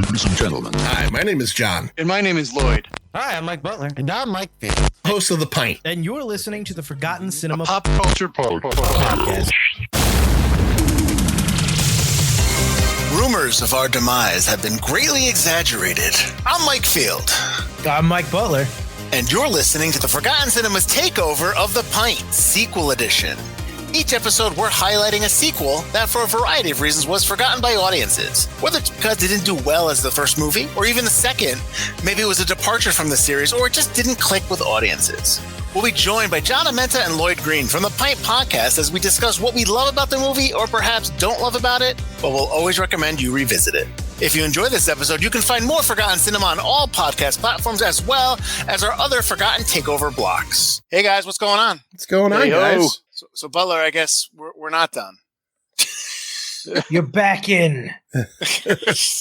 Ladies and gentlemen. Hi, my name is John. And my name is Lloyd. Hi, I'm Mike Butler. And I'm Mike Field. Host of The Pint. And you're listening to the Forgotten Cinema Pop Culture Podcast. Rumors of our demise have been greatly exaggerated. I'm Mike Field. I'm Mike Butler. And you're listening to the Forgotten Cinema's takeover of The Pint, Sequel Edition. Each episode, we're highlighting a sequel that, for a variety of reasons, was forgotten by audiences. Whether it's because it didn't do well as the first movie, or even the second, maybe it was a departure from the series, or it just didn't click with audiences. We'll be joined by John Amenta and Lloyd Green from the Pint Podcast as we discuss what we love about the movie, or perhaps don't love about it, but we'll always recommend you revisit it. If you enjoy this episode, you can find more Forgotten Cinema on all podcast platforms, as well as our other Forgotten Takeover blocks. Hey guys, what's going on? What's going on, guys? So Butler, I guess we're not done. You're back in.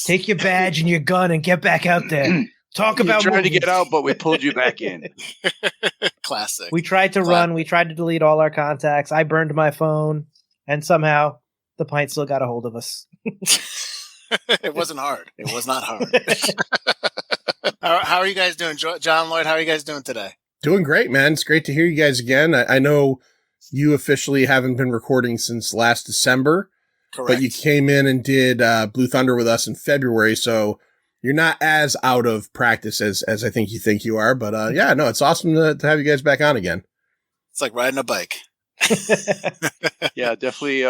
Take your badge and your gun and get back out there. Talk about trying movies. to get out, but we pulled you back in. Classic. We tried to run. We tried to delete all our contacts. I burned my phone, and somehow the Pint still got a hold of us. It wasn't hard. It was not hard. How are you guys doing? John, Lloyd, how are you guys doing today? Doing great, man. It's great to hear you guys again. I know you officially haven't been recording since last December. Correct. But you came in and did Blue Thunder with us in February, so you're not as out of practice as I think you are. But yeah, no, it's awesome to have you guys back on again. It's like riding a bike. Yeah, definitely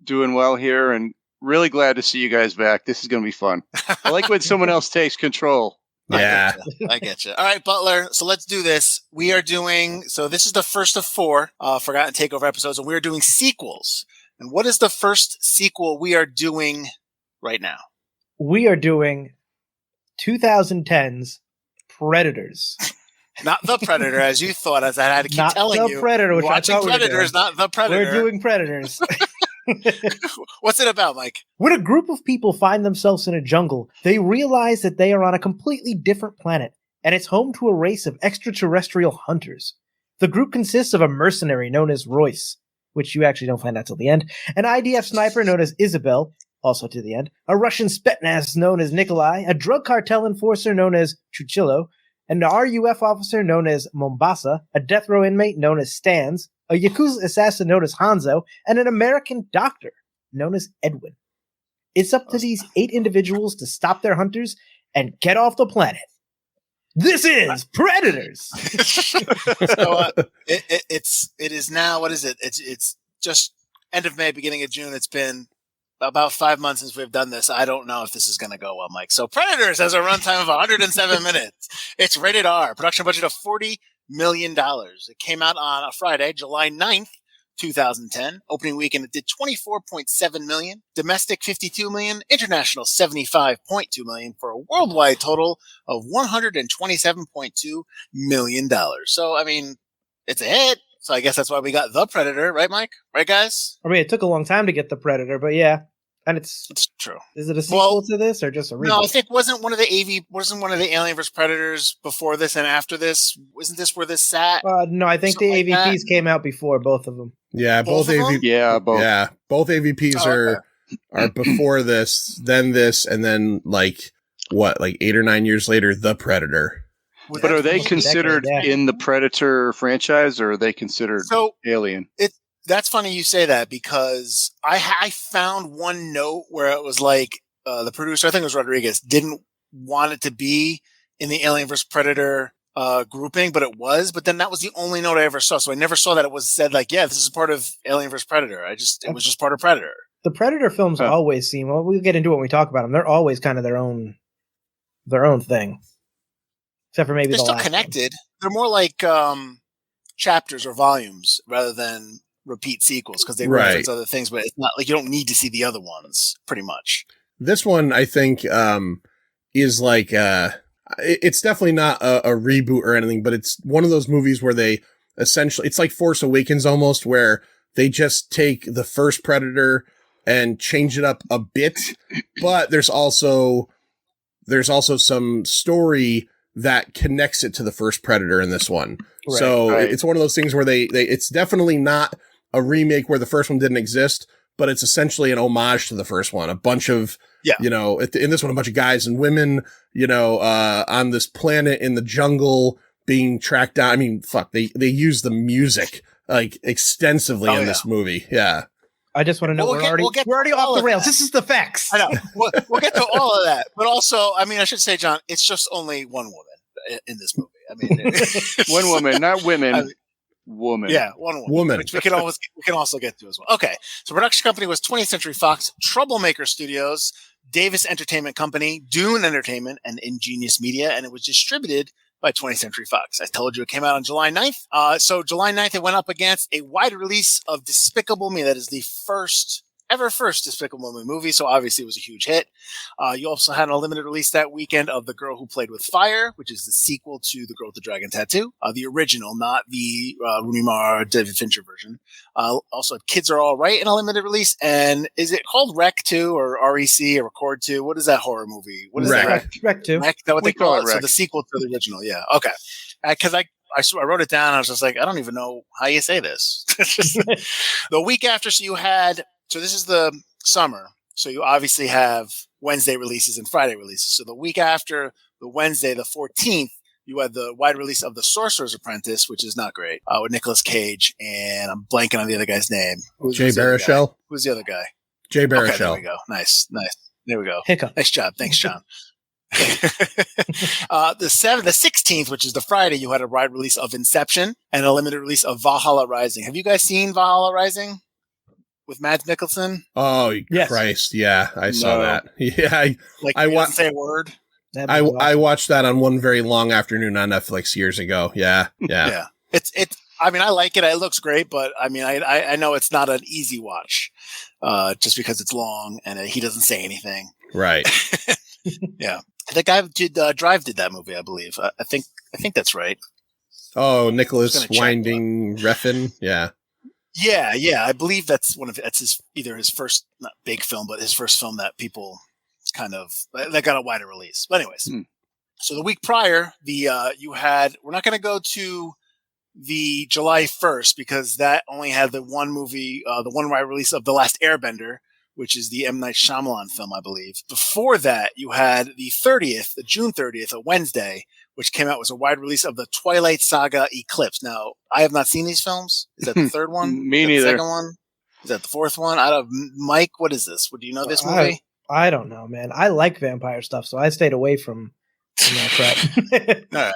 doing well here, and really glad to see you guys back. This is going to be fun. I like when someone else takes control. Yeah. I get you. All right, Butler. So let's do this. This is the first of 4 Forgotten Takeover episodes, and we're doing sequels. And what is the first sequel we are doing right now? We are doing 2010's Predators. Not The Predator, as you thought, as I had to keep not telling the you. Predator, which Watching I thought Predators, not The Predator. We're doing Predators. What's it about, Mike? When a group of people find themselves in a jungle, they realize that they are on a completely different planet, and it's home to a race of extraterrestrial hunters. The group consists of a mercenary known as Royce, which you actually don't find out till the end, an IDF sniper known as Isabel, also to the end, a Russian Spetsnaz known as Nikolai, a drug cartel enforcer known as Chuchillo, an RUF officer known as Mombasa, a death row inmate known as Stans, a Yakuza assassin known as Hanzo, and an American doctor known as Edwin. It's up to these 8 individuals to stop their hunters and get off the planet. This is Predators! So it is now, what is it? It's just end of May, beginning of June. It's been about 5 months since we've done this. I don't know if this is going to go well, Mike. So Predators has a runtime of 107 minutes. It's rated R. Production budget of $40 million. It came out on a Friday, July 9th, 2010. Opening weekend, it did $24.7 million. Domestic, $52 million. International, $75.2 million, for a worldwide total of $127.2 million. So, I mean, it's a hit. So I guess that's why we got The Predator, right, Mike? Right, guys? I mean, it took a long time to get The Predator, but yeah. And it's true. Is it a sequel to this or just a reboot? No, I think wasn't one of the Alien vs Predators before this and after this? Wasn't this where this sat? No, I think the AVPs came out before both of them. Yeah, both AVPs. Yeah, both. Yeah, both AVPs are before this, then this, and then like 8 or 9 years later, The Predator. But are they considered in the Predator franchise, or are they considered Alien? That's funny you say that, because I found one note where it was like the producer, I think it was Rodriguez, didn't want it to be in the Alien vs Predator grouping, but it was. But then that was the only note I ever saw, so I never saw that it was said like, yeah, this is part of Alien vs Predator. It was just part of Predator. The Predator films always seem, well, we'll get into it when we talk about them. They're always kind of their own thing, except for maybe they're still connected. They're more like chapters or volumes rather than repeat sequels, because they reference other things, but it's not like you don't need to see the other ones, pretty much. This one, I think, is like, it's definitely not a reboot or anything, but it's one of those movies where they essentially, it's like Force Awakens almost, where they just take the first Predator and change it up a bit, but there's also some story that connects it to the first Predator in this one. It's one of those things where they it's definitely not a remake where the first one didn't exist, but it's essentially an homage to the first one. A bunch of, you know, in this one, a bunch of guys and women, you know, on this planet in the jungle being tracked down. I mean, fuck, they use the music like extensively in this movie. Yeah. I just want to know, we're already off the rails. This is the facts. I know. We'll get to all of that. But also, I mean, I should say, John, it's just only one woman in this movie. I mean, one woman, not women. Woman. Yeah, one woman. Which we can also get to as well. Okay. So production company was 20th Century Fox, Troublemaker Studios, Davis Entertainment Company, Dune Entertainment, and Ingenious Media, and it was distributed by 20th Century Fox. I told you it came out on July 9th. So July 9th, it went up against a wide release of Despicable Me. That is the first Despicable Me movie. So obviously it was a huge hit. You also had a limited release that weekend of The Girl Who Played with Fire, which is the sequel to The Girl with the Dragon Tattoo. The original, not the Rooney Mara, David Fincher version. Also Kids Are All Right in a limited release. And is it called Rec 2 or REC or Record 2? What is that horror movie? What is that? Rec 2. Rec? Is that what they call it? So the sequel to the original. Yeah. Okay. Because I wrote it down. I was just like, I don't even know how you say this. The week after, so this is the summer. So you obviously have Wednesday releases and Friday releases. So the week after the Wednesday, the 14th, you had the wide release of The Sorcerer's Apprentice, which is not great, with Nicolas Cage. And I'm blanking on the other guy's name. Jay Baruchel. Who's the other guy? Jay Baruchel. Okay, there we go. Nice. There we go. Hiccup. Nice job. Thanks, John. The 16th, which is the Friday, you had a wide release of Inception and a limited release of Valhalla Rising. Have you guys seen Valhalla Rising with Mads Mikkelsen? Oh, yes. Christ. Yeah, I saw that. Yeah. I want to say a word. I watched that on one very long afternoon on Netflix years ago. Yeah. Yeah. It's, I mean, I like it. It looks great, but I mean, I know it's not an easy watch, just because it's long and he doesn't say anything. Right. Yeah. The guy did Drive did that movie, I believe. I think that's right. Oh, Nicholas Winding Refn. Yeah. Yeah. I believe that's either his first, not big film, but his first film that people kind of that got a wider release. But anyways, so the week prior, we're not going to go to the July 1st because that only had the one movie, the one wide release of The Last Airbender, which is the M. Night Shyamalan film, I believe. Before that, you had the 30th, the June 30th, a Wednesday, which came out was a wide release of the Twilight Saga Eclipse. Now, I have not seen these films. Is that the third one? Me neither. The second one? Is that the fourth one? Mike, what is this? Do you know this movie? I don't know, man. I like vampire stuff, so I stayed away from that crap. All right.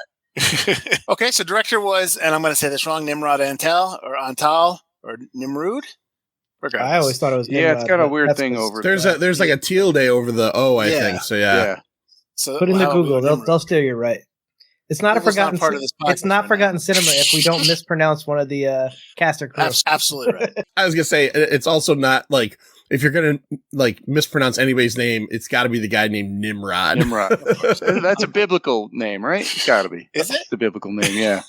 Okay, so director was, and I'm going to say this wrong, Nimrod Antal, or Nimrud? Regardless. I always thought it was Nimrod. Yeah, it's got a weird thing over there's like a teal day over the O, I think. So yeah. So put in the Google, they'll steer you right. It's not Google's a forgotten part of this podcast. It's not forgotten cinema if we don't mispronounce one of the cast or crew. Absolutely right. I was gonna say it's also not like if you're gonna like mispronounce anybody's name, it's got to be the guy named Nimrod. Nimrod, of course. That's a biblical name, right? It's got to be. Is it the biblical name? Yeah.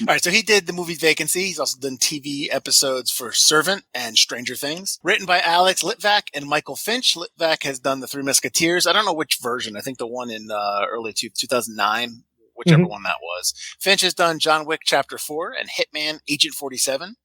All right, so he did the movie Vacancy. He's also done TV episodes for Servant and Stranger Things. Written by Alex Litvak and Michael Finch. Litvak has done The Three Musketeers. I don't know which version. I think the one in early 2009, whichever one that was. Finch has done John Wick Chapter 4 and Hitman Agent 47.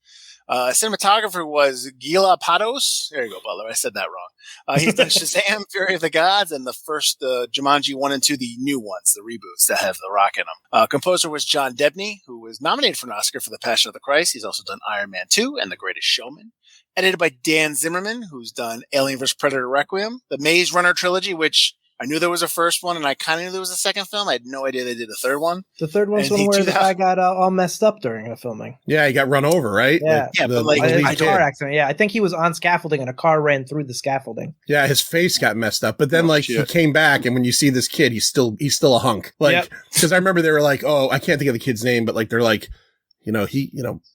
Cinematographer was Gila Pados. There you go, Butler. I said that wrong. He's done Shazam, Fury of the Gods, and the first Jumanji 1 and 2, the new ones, the reboots that have The Rock in them. Composer was John Debney, who was nominated for an Oscar for The Passion of the Christ. He's also done Iron Man 2 and The Greatest Showman. Edited by Dan Zimmerman, who's done Alien vs. Predator Requiem, the Maze Runner trilogy, which I knew there was a first one, and I kind of knew there was a second film. I had no idea they did a third one. The third one's one where the guy got all messed up during the filming. Yeah, he got run over, right? Yeah, but like a car accident. Yeah, I think he was on scaffolding, and a car ran through the scaffolding. Yeah, his face got messed up, but then he came back, and when you see this kid, he's still a hunk. Like, because I remember they were like, oh, I can't think of the kid's name, but like they're like,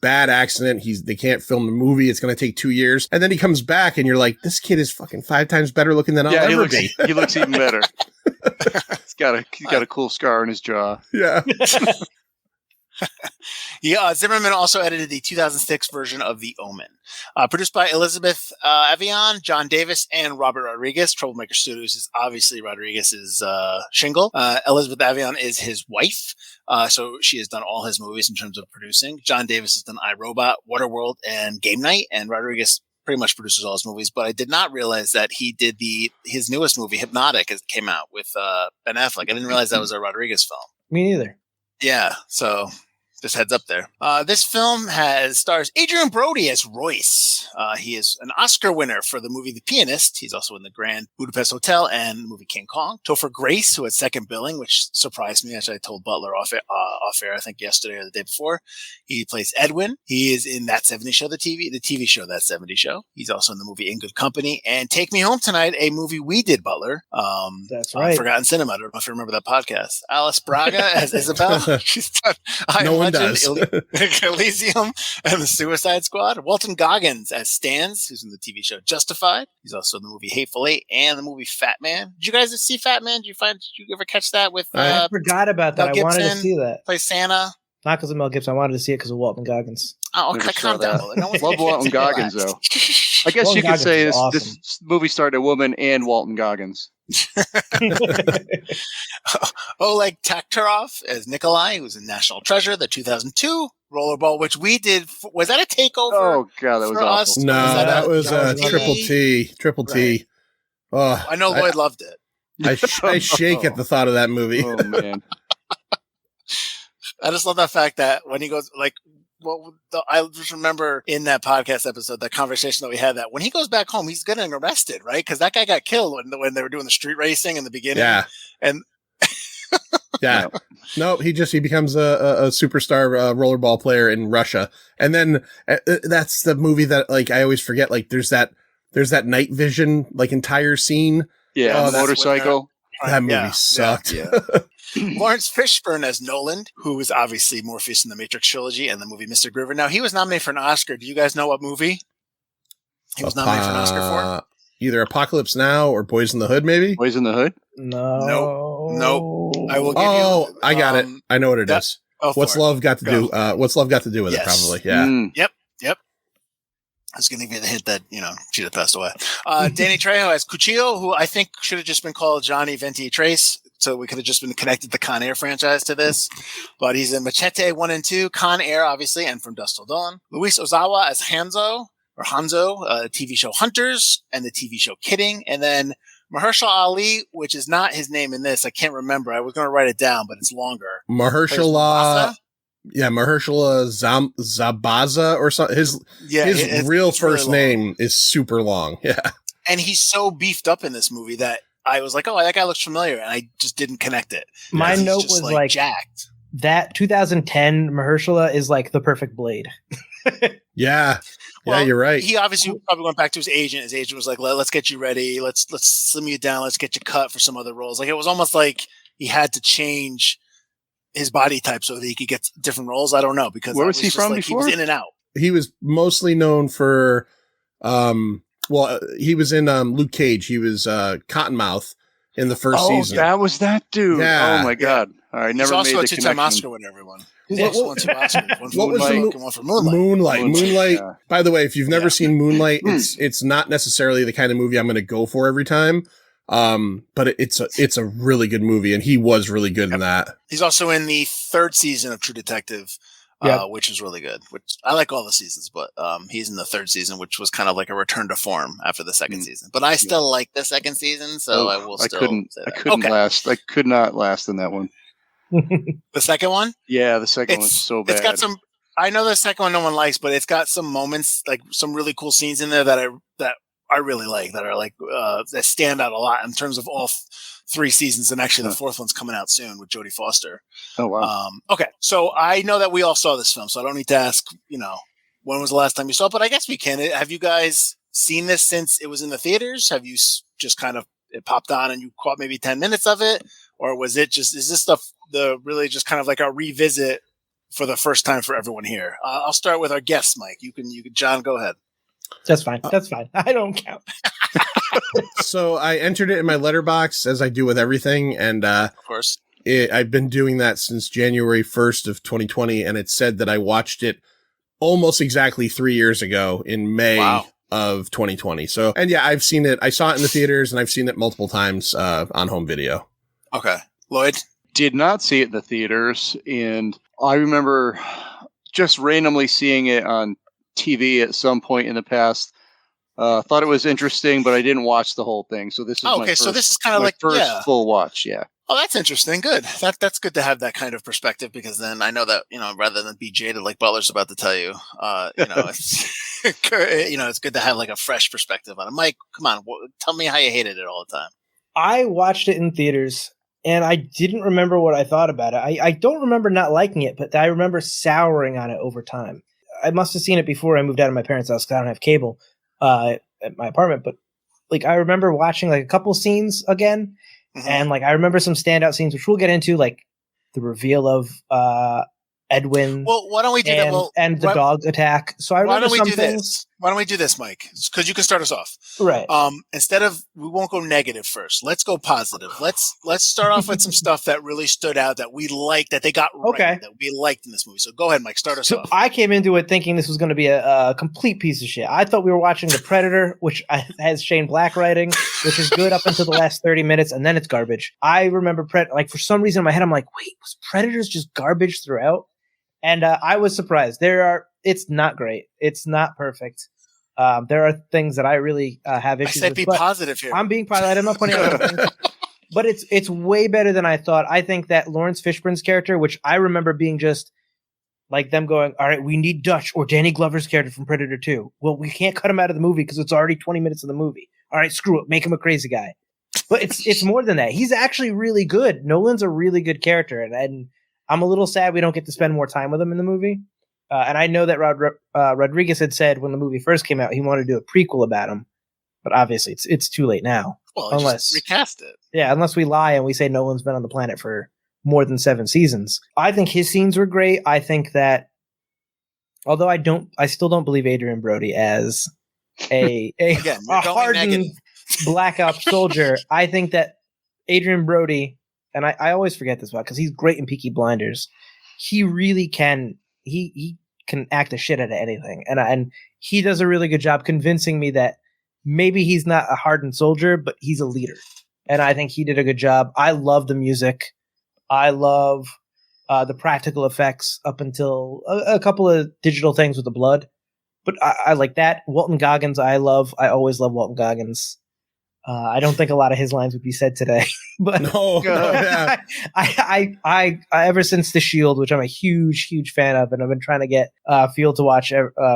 bad accident. They can't film the movie. It's going to take 2 years. And then he comes back and you're like, this kid is fucking 5 times better looking than I'll ever be. He looks even better. He's got a cool scar on his jaw. Yeah. Zimmerman also edited the 2006 version of The Omen. Produced by Elizabeth Avion, John Davis, and Robert Rodriguez. Troublemaker Studios is obviously Rodriguez's shingle. Elizabeth Avion is his wife. So she has done all his movies in terms of producing. John Davis has done iRobot, Waterworld, and Game Night. And Rodriguez pretty much produces all his movies, but I did not realize that he did his newest movie, Hypnotic, came out with Ben Affleck. I didn't realize that was a Rodriguez film. Me neither. Yeah, so just heads up there. This film stars Adrien Brody as Royce. He is an Oscar winner for the movie The Pianist. He's also in the Grand Budapest Hotel and the movie King Kong. Topher Grace, who had second billing, which surprised me. Actually, I told Butler off air, I think yesterday or the day before. He plays Edwin. He is in That 70 Show, the TV show, That 70 Show. He's also in the movie In Good Company and Take Me Home Tonight, a movie we did, Butler. That's right. Forgotten Cinema. I don't know if you remember that podcast. Alice Braga as Isabel. She's done No one does. Elysium and the Suicide Squad. Walton Goggins as Stans, who's in the TV show Justified. He's also in the movie Hateful Eight and the movie Fat Man. Did you guys see Fat Man? Did you ever catch that with? I forgot about that. Mel I wanted to Gibson see that. Play Santa. Not because of Mel Gibson. I wanted to see it because of Walton Goggins. Oh, Never okay, saw calm down. that. No one's- Love Walton Goggins, though. I guess Walton you could Goggins say is this movie starred a woman and Walton Goggins. Oleg Taktarov as Nikolai, who's in National Treasure, the 2002 Rollerball, which we did. Was that a takeover? Oh, God, that was for awful. us? No, that was Triple T. Triple T. Oh, I know Lloyd loved it. I shake at the thought of that movie. Oh, man. I just love that fact that when he goes, like, I just remember in that podcast episode, that conversation that we had, that when he goes back home, he's getting arrested, right? Because that guy got killed when they were doing the street racing in the beginning. Yeah. And yeah. No, he becomes a superstar rollerball player in Russia. And then that's the movie that, like, I always forget, like, there's that night vision, like, entire scene. Yeah, the motorcycle. That movie sucked. Yeah. Lawrence Fishburne as Nolan, who is obviously Morpheus in the Matrix trilogy and the movie Mr. Groover. Now, he was nominated for an Oscar. Do you guys know what movie he was nominated for an Oscar for? Either Apocalypse Now or Boys in the Hood, maybe? Boys in the Hood? Nope. I will give you. I got it. I know what it is. What's Love Got to Do? What's Love Got to Do with it? Probably. Yeah. Yep. I was going to give you the hint that, she'd have passed away. Danny Trejo as Cuchillo, who I think should have just been called Johnny Venti Trace. So we could have just been connected the Con Air franchise to this. But he's in Machete 1 and 2, Con Air, obviously, and From Dusk Till Dawn. Luis Ozawa as Hanzo, TV show Hunters, and the TV show Kidding. And then Mahershala Ali, which is not his name in this. I can't remember. I was going to write it down, but it's longer. Mahershala Zabaza or something. His real first really name is super long. Yeah. And he's so beefed up in this movie that I was like, oh, that guy looks familiar. And I just didn't connect it. My note was like jacked. That 2010 Mahershala is like the perfect Blade. Yeah. Yeah, you're right. He obviously probably went back to his agent. His agent was like, let's get you ready. Let's slim you down. Let's get you cut for some other roles. Like, it was almost like he had to change his body type so that he could get different roles. I don't know, because where was he from before? He was in and out. He was mostly known for, he was in Luke Cage. He was Cottonmouth in the first season. Oh, that was that dude. Yeah. Oh my God. All right. Never He's made also the a two-time connection. Oscar winner, everyone. He's also won 2 Oscars. One for what was Moonlight and one for Moonlight. Moonlight. Yeah. By the way, if you've never seen Moonlight, it's not necessarily the kind of movie I'm going to go for every time. But it's a really good movie, and he was really good in that. He's also in the 3rd season of True Detective, which is really good. Which I like all the seasons, but he's in the 3rd season, which was kind of like a return to form after the 2nd season. But I still like the 2nd season, so I will still. I couldn't last. I could not last in that one. The second one? Yeah, the second one's so bad. It's got some. I know the second one no one likes, but it's got some moments, like some really cool scenes in there that I really like, that are like that stand out a lot in terms of all 3 seasons, and actually the 4th one's coming out soon with Jodie Foster. Oh wow. Okay, so I know that we all saw this film, so I don't need to ask, when was the last time you saw it, but I guess we can. Have you guys seen this since it was in the theaters? Have you just kind of, it popped on and you caught maybe 10 minutes of it? Or was it just, is this the really just kind of like a revisit for the first time for everyone here? I'll start with our guests, Mike. You can, John, go ahead. That's fine. That's fine. I don't count. So I entered it in my letterbox, as I do with everything. And, of course, I've been doing that since January 1st of 2020. And it said that I watched it almost exactly 3 years ago in May of 2020. So, and yeah, I've seen it. I saw it in the theaters, and I've seen it multiple times, on home video. Okay. Lloyd? Did not see it in the theaters, and I remember just randomly seeing it on TV at some point in the past Thought it was interesting, but I didn't watch the whole thing. So this is my first, so this is kind of like first full watch. Yeah. Oh, that's interesting. Good. That's good to have that kind of perspective, because then I know that, rather than be jaded like Butler's about to tell you, it's it's good to have like a fresh perspective on it. Mike, come on, tell me how you hated it all the time. I watched it in theaters, and I didn't remember what I thought about it. I don't remember not liking it, but I remember souring on it over time. I must have seen it before I moved out of my parents' house because I don't have cable at my apartment. But like, I remember watching like a couple scenes again, and like I remember some standout scenes, which we'll get into, like the reveal of Edwin. Well, why don't we do that? Well, and the dog attack. So I remember some things. This? Why don't we do this, Mike? Because you can start us off. Right. Instead of, we won't go negative first. Let's go positive. Let's start off with some stuff that really stood out that we liked, that they got right, that we liked in this movie. So go ahead, Mike. Start us off. I came into it thinking this was going to be a complete piece of shit. I thought we were watching The Predator, which has Shane Black writing, which is good up until the last 30 minutes, and then it's garbage. I remember like for some reason in my head, I'm like, wait, was Predators just garbage throughout? And I was surprised. It's not great. It's not perfect. There are things that I really have issues with. I said be positive here. I'm being positive. I'm not pointing out things. But it's way better than I thought. I think that Lawrence Fishburne's character, which I remember being just like them going, all right, we need Dutch or Danny Glover's character from Predator 2. Well, we can't cut him out of the movie because it's already 20 minutes of the movie. All right, screw it. Make him a crazy guy. But it's more than that. He's actually really good. Nolan's a really good character. And I'm a little sad we don't get to spend more time with him in the movie. And I know that Rodriguez had said when the movie first came out, he wanted to do a prequel about him. But obviously, it's too late now. Well, unless just recast it. Yeah, unless we lie and we say Nolan's been on the planet for more than 7 seasons. I think his scenes were great. I think that, although I still don't believe Adrien Brody as a hardened Black Ops soldier. I think that Adrien Brody, and I always forget this about because he's great in Peaky Blinders. He really can. He can act the shit out of anything, and he does a really good job convincing me that maybe he's not a hardened soldier, but he's a leader. And I think he did a good job. I love the music. I love the practical effects up until a couple of digital things with the blood. But I like that. Walton Goggins, I always love Walton Goggins. I don't think a lot of his lines would be said today, but yeah. I ever since The Shield, which I'm a huge fan of, and I've been trying to get Field to watch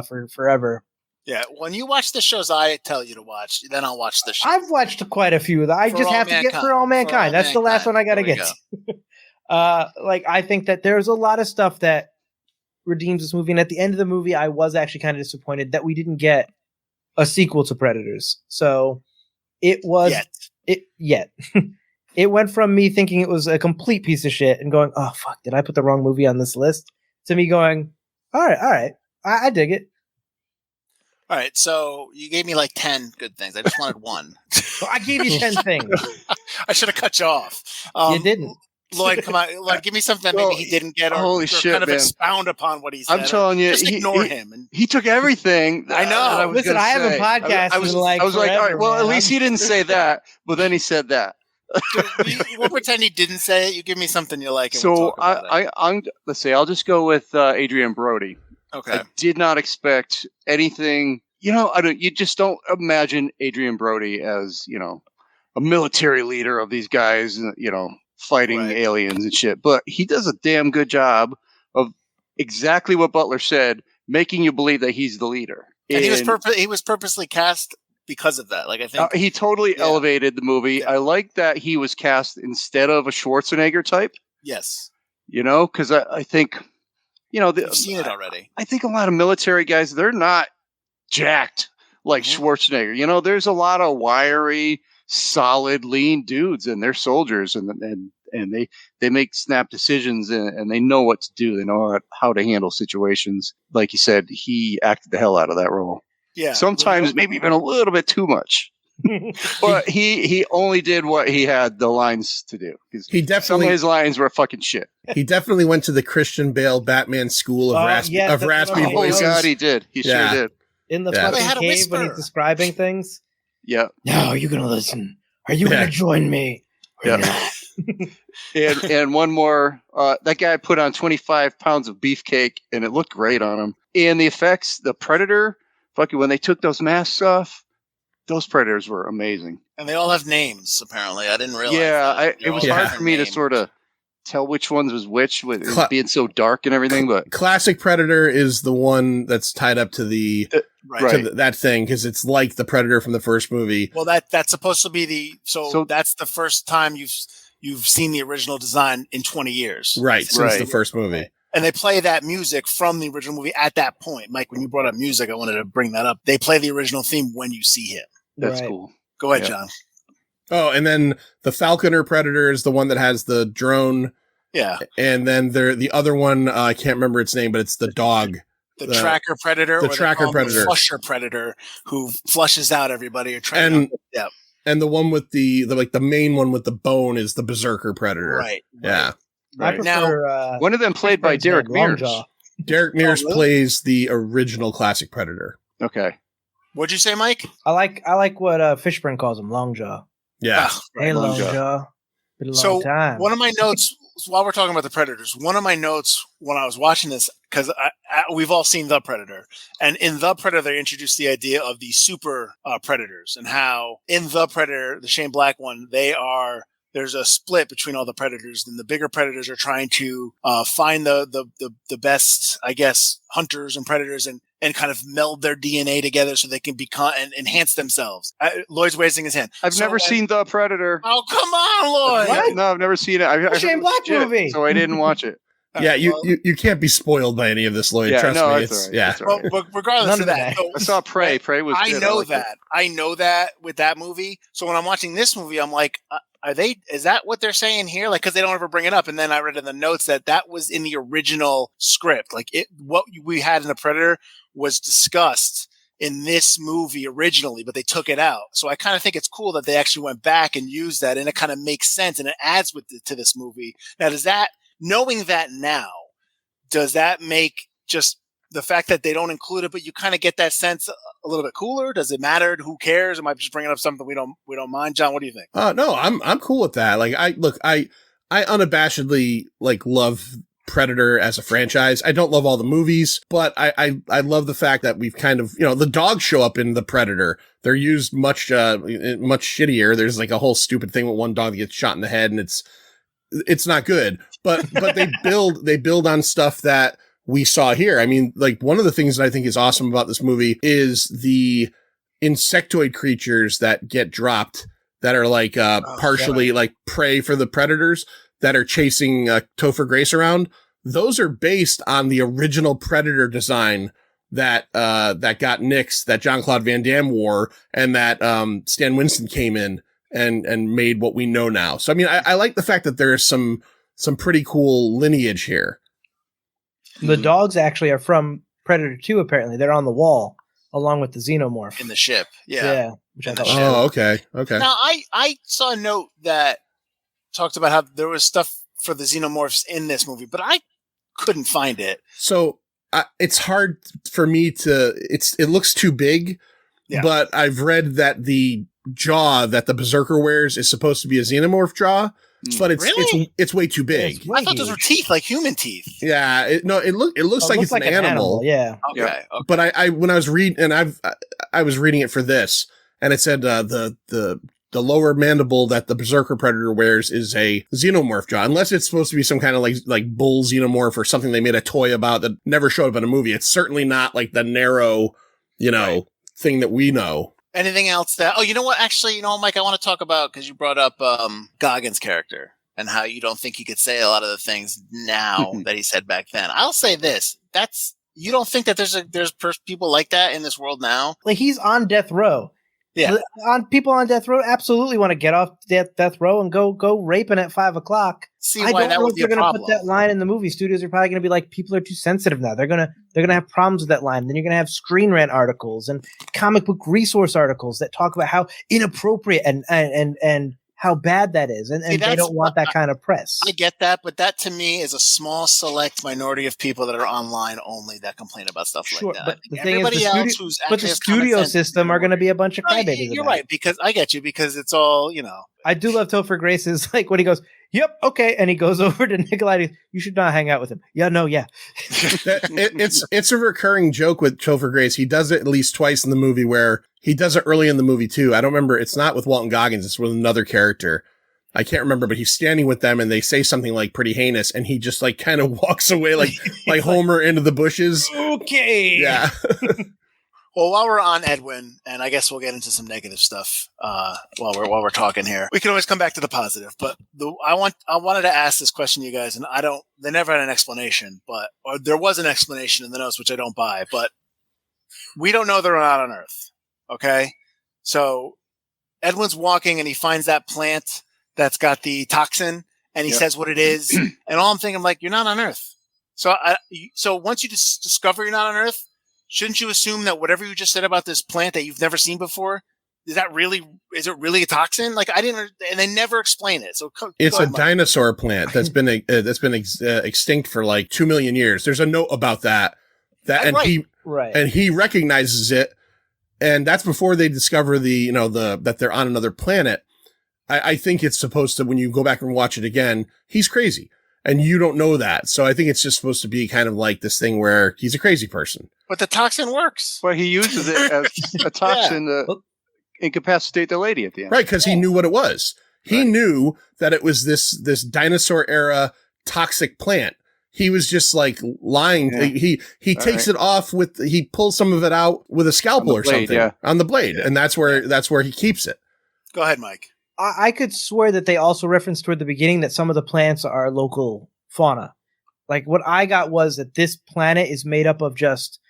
for forever. Yeah, when you watch the shows I tell you to watch, then I'll watch the show. I've watched quite a few. I just have to get For All Mankind. That's the last one I got to get to. I think that there's a lot of stuff that redeems this movie, and at the end of the movie, I was actually kind of disappointed that we didn't get a sequel to Predators. So it was yet. It went from me thinking it was a complete piece of shit and going, oh fuck, did I put the wrong movie on this list? To me going, all right, I dig it. All right, so you gave me like 10 good things. I just wanted one. Well, I gave you 10 things. I should have cut you off. You didn't. Lloyd, come on. Lloyd, give me something that maybe he didn't get or shit, kind of man. expound upon what he said. I'm telling you. Just ignore him. And he took everything. I know. Listen, I haven't podcasted I was like all right, well, man. at least he didn't say that, but then he said that. We'll pretend he didn't say it. You give me something you like. And So we'll talk about it. let's say I'll just go with Adrien Brody. Okay. I did not expect anything. You just don't imagine Adrien Brody as, a military leader of these guys, fighting aliens and shit. But he does a damn good job of exactly what Butler said, making you believe that he's the leader. And he was purposely cast because of that. Like, I think he totally elevated the movie. Yeah. I like that he was cast instead of a Schwarzenegger type. Yes. Because I think, you've seen it already. I think a lot of military guys, they're not jacked like Schwarzenegger. There's a lot of wiry, solid, lean dudes, and they're soldiers, and they make snap decisions, and they know what to do. They know how to handle situations. Like you said, he acted the hell out of that role. Yeah, sometimes maybe even a little bit too much. But he only did what he had the lines to do. Some of his lines were fucking shit. He definitely went to the Christian Bale Batman school of raspy voices. Oh God, he did. He sure did. In the fucking cave when he's describing things. Yeah. Now are you gonna listen? Are you gonna join me? Yeah. and one more. That guy put on 25 pounds of beefcake, and it looked great on him. And the effects, the Predator, fucking when they took those masks off, those Predators were amazing. And they all have names, apparently. I didn't realize Yeah, that. it was hard for me to sort of tell which ones was which with it being so dark and everything. But classic Predator is the one that's tied up to the that thing because it's like the Predator from the first movie. Well, that's supposed to be so that's the first time you've seen the original design in 20 years, right? Since the first movie. And they play that music from the original movie at that point. Mike, when you brought up music, I wanted to bring that up. They play the original theme when you see him. That's cool. Go ahead, John. Oh, and then the Falconer Predator is the one that has the drone. Yeah. And then the other one, I can't remember its name, but it's the dog. The Tracker Predator. The Tracker Predator. The Flusher Predator who flushes out everybody. And the one with the main one with the bone is the Berserker Predator. Right. Yeah. I prefer, one of them played by Derek Mears. Derek Mears plays the original classic Predator. Okay. What'd you say, Mike? I like what Fishburne calls him, Longjaw. Yeah. Hey, Longjaw. Been a long time. One of my notes, while we're talking about the Predators, one of my notes when I was watching this, because we've all seen The Predator, and in The Predator, they introduced the idea of the super predators, and how in The Predator, the Shane Black one, there's a split between all the predators, and the bigger predators are trying to find the best, I guess, hunters and predators and kind of meld their DNA together so they can become and enhance themselves. Lloyd's raising his hand. I've never seen The Predator. Oh, come on, Lloyd! What? No, I've never seen it. I've Shane Black movie, so I didn't watch it. Yeah, you can't be spoiled by any of this, Lloyd. Trust me. That's right. That's right. But regardless of that, I saw Prey. Prey was good. I know that with that movie. So when I'm watching this movie, I'm like, is that what they're saying here? Like, because they don't ever bring it up. And then I read in the notes that was in the original script. Like, what we had in The Predator was discussed in this movie originally, but they took it out. So I kind of think it's cool that they actually went back and used that, and it kind of makes sense and it adds to this movie. Now, knowing that now, does that make just the fact that they don't include it, but you kind of get that sense a little bit cooler? Does it matter? Who cares? Am I just bringing up something we don't mind? John, what do you think? No, I'm cool with that. Like, I unabashedly love Predator as a franchise. I don't love all the movies, but I love the fact that we've kind of, the dogs show up in The Predator. They're used much shittier. There's like a whole stupid thing with one dog that gets shot in the head, and it's not good. But they build on stuff that we saw here. I mean, like, one of the things that I think is awesome about this movie is the insectoid creatures that get dropped that are like partially like prey for the predators that are chasing Topher Grace around. Those are based on the original Predator design that got nixed, that Jean-Claude Van Damme wore, and that Stan Winston came in and made what we know now. So I mean, I like the fact that there's some pretty cool lineage here. The dogs actually are from Predator 2, apparently. They're on the wall, along with the xenomorph. In the ship. Yeah. Which I thought okay. Now, I saw a note that talked about how there was stuff for the xenomorphs in this movie, but I couldn't find it. So it's hard for me it looks too big, but I've read that the jaw that the Berserker wears is supposed to be a xenomorph jaw. But it's way too big. I thought those were teeth, like human teeth. Yeah, it looks like it's an animal. Yeah. Okay. But I when I was reading, and I was reading it for this, and it said the lower mandible that the Berserker Predator wears is a xenomorph jaw, unless it's supposed to be some kind of like bull xenomorph or something they made a toy about that never showed up in a movie. It's certainly not like the narrow, thing that we know. Anything else that? Oh, you know what? Actually, Mike, I want to talk about, because you brought up Goggins' character and how you don't think he could say a lot of the things now that he said back then. I'll say this: you don't think that there's people like that in this world now? Like, he's on death row. Yeah, people on death row absolutely want to get off death row and go raping at 5 o'clock. See, I don't know if they're going to put that line in the movie. Studios are probably going to be like, people are too sensitive now. They're gonna have problems with that line. Then you're going to have Screen Rant articles and comic book resource articles that talk about how inappropriate and how bad that is, and they don't want that kind of press. I get that, but that to me is a small select minority of people that are online only that complain about stuff like that. But the thing is, the studio system are going to be a bunch of crybabies. You're right, because I get you, because it's all, I do love Topher Grace's, like, when he goes, Yep, okay. And he goes over to Nikolai. You should not hang out with him. Yeah, no, yeah. It's a recurring joke with Topher Grace. He does it at least twice in the movie, where he does it early in the movie too. I don't remember. It's not with Walton Goggins. It's with another character. I can't remember, but he's standing with them and they say something like pretty heinous, and he just like kind of walks away like Homer into the bushes. Okay. Yeah. Well, while we're on Edwin, and I guess we'll get into some negative stuff while we're talking here. We can always come back to the positive, but I wanted to ask this question to you guys, and they never had an explanation, or there was an explanation in the notes, which I don't buy, but we don't know they're not on Earth. Okay, so Edwin's walking and he finds that plant that's got the toxin, and he says what it is, and all I'm thinking, like, you're not on Earth. So once you discover you're not on Earth, shouldn't you assume that whatever you just said about this plant that you've never seen before, is it really a toxin? Like, I didn't, and they never explain it. So it's a dinosaur plant that's been extinct for like 2 million years. There's a note about that, and he recognizes it, and that's before they discover that they're on another planet. I think it's supposed to, when you go back and watch it again, he's crazy. And you don't know that. So I think it's just supposed to be kind of like this thing where he's a crazy person. But the toxin works. Well, he uses it as a toxin to incapacitate the lady at the end. Right, because he knew what it was. He knew that it was this dinosaur era toxic plant. He was just like lying. Yeah. He takes it off he pulls some of it out with a scalpel or something on the blade. Yeah. And that's where he keeps it. Go ahead, Mike. I could swear that they also referenced toward the beginning that some of the plants are local fauna. Like, what I got was that this planet is made up of just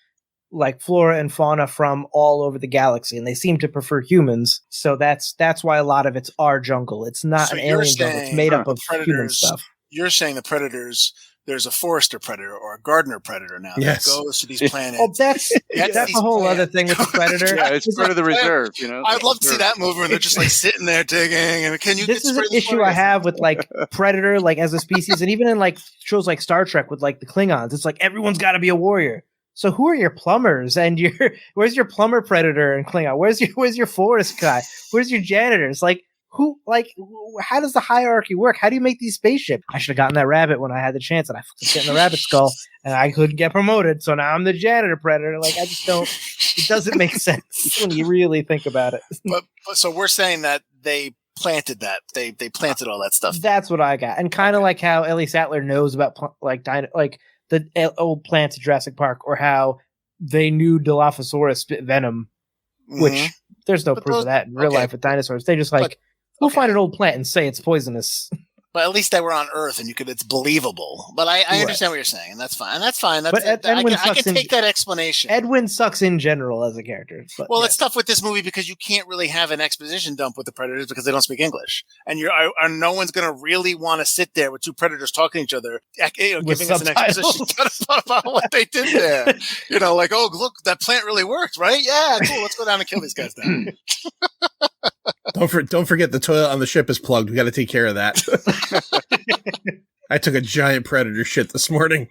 like flora and fauna from all over the galaxy, and they seem to prefer humans. So that's why a lot of it's our jungle. It's not an alien jungle. It's made up of human stuff. You're saying the predators, there's a forester predator or a gardener predator now that goes to these planets. Oh, that's a whole other thing with the predator. Yeah, it's part of the reserve, I'd love to see that movie where they're just like sitting there digging. And this is an issue I have with like predator, like as a species, and even in like shows like Star Trek with like the Klingons, it's like everyone's got to be a warrior. So who are your plumbers and where's your plumber predator and Klingon? Where's your forest guy? Where's your janitors? How does the hierarchy work? How do you make these spaceships? I should have gotten that rabbit when I had the chance, and I fit in the rabbit skull, and I couldn't get promoted. So now I'm the janitor predator. Like, I just don't. It doesn't make sense when you really think about it. But so we're saying that they planted that. They planted all that stuff. That's what I got, and kind of like how Ellie Sattler knows about the old plants at Jurassic Park, or how they knew Dilophosaurus spit venom, which there's no proof of that in real life with dinosaurs. They just we'll find an old plant and say it's poisonous. But at least they were on Earth, and it's believable. But I understand what you're saying, and that's fine. I can take that explanation. Edwin sucks in general as a character. But it's tough with this movie because you can't really have an exposition dump with the predators because they don't speak English, and no one's going to really want to sit there with two predators talking to each other, giving us an exposition about what they did there. Like, oh, look, that plant really worked, right? Yeah, cool. Let's go down and kill these guys now. Don't forget the toilet on the ship is plugged. We got to take care of that. I took a giant predator shit this morning.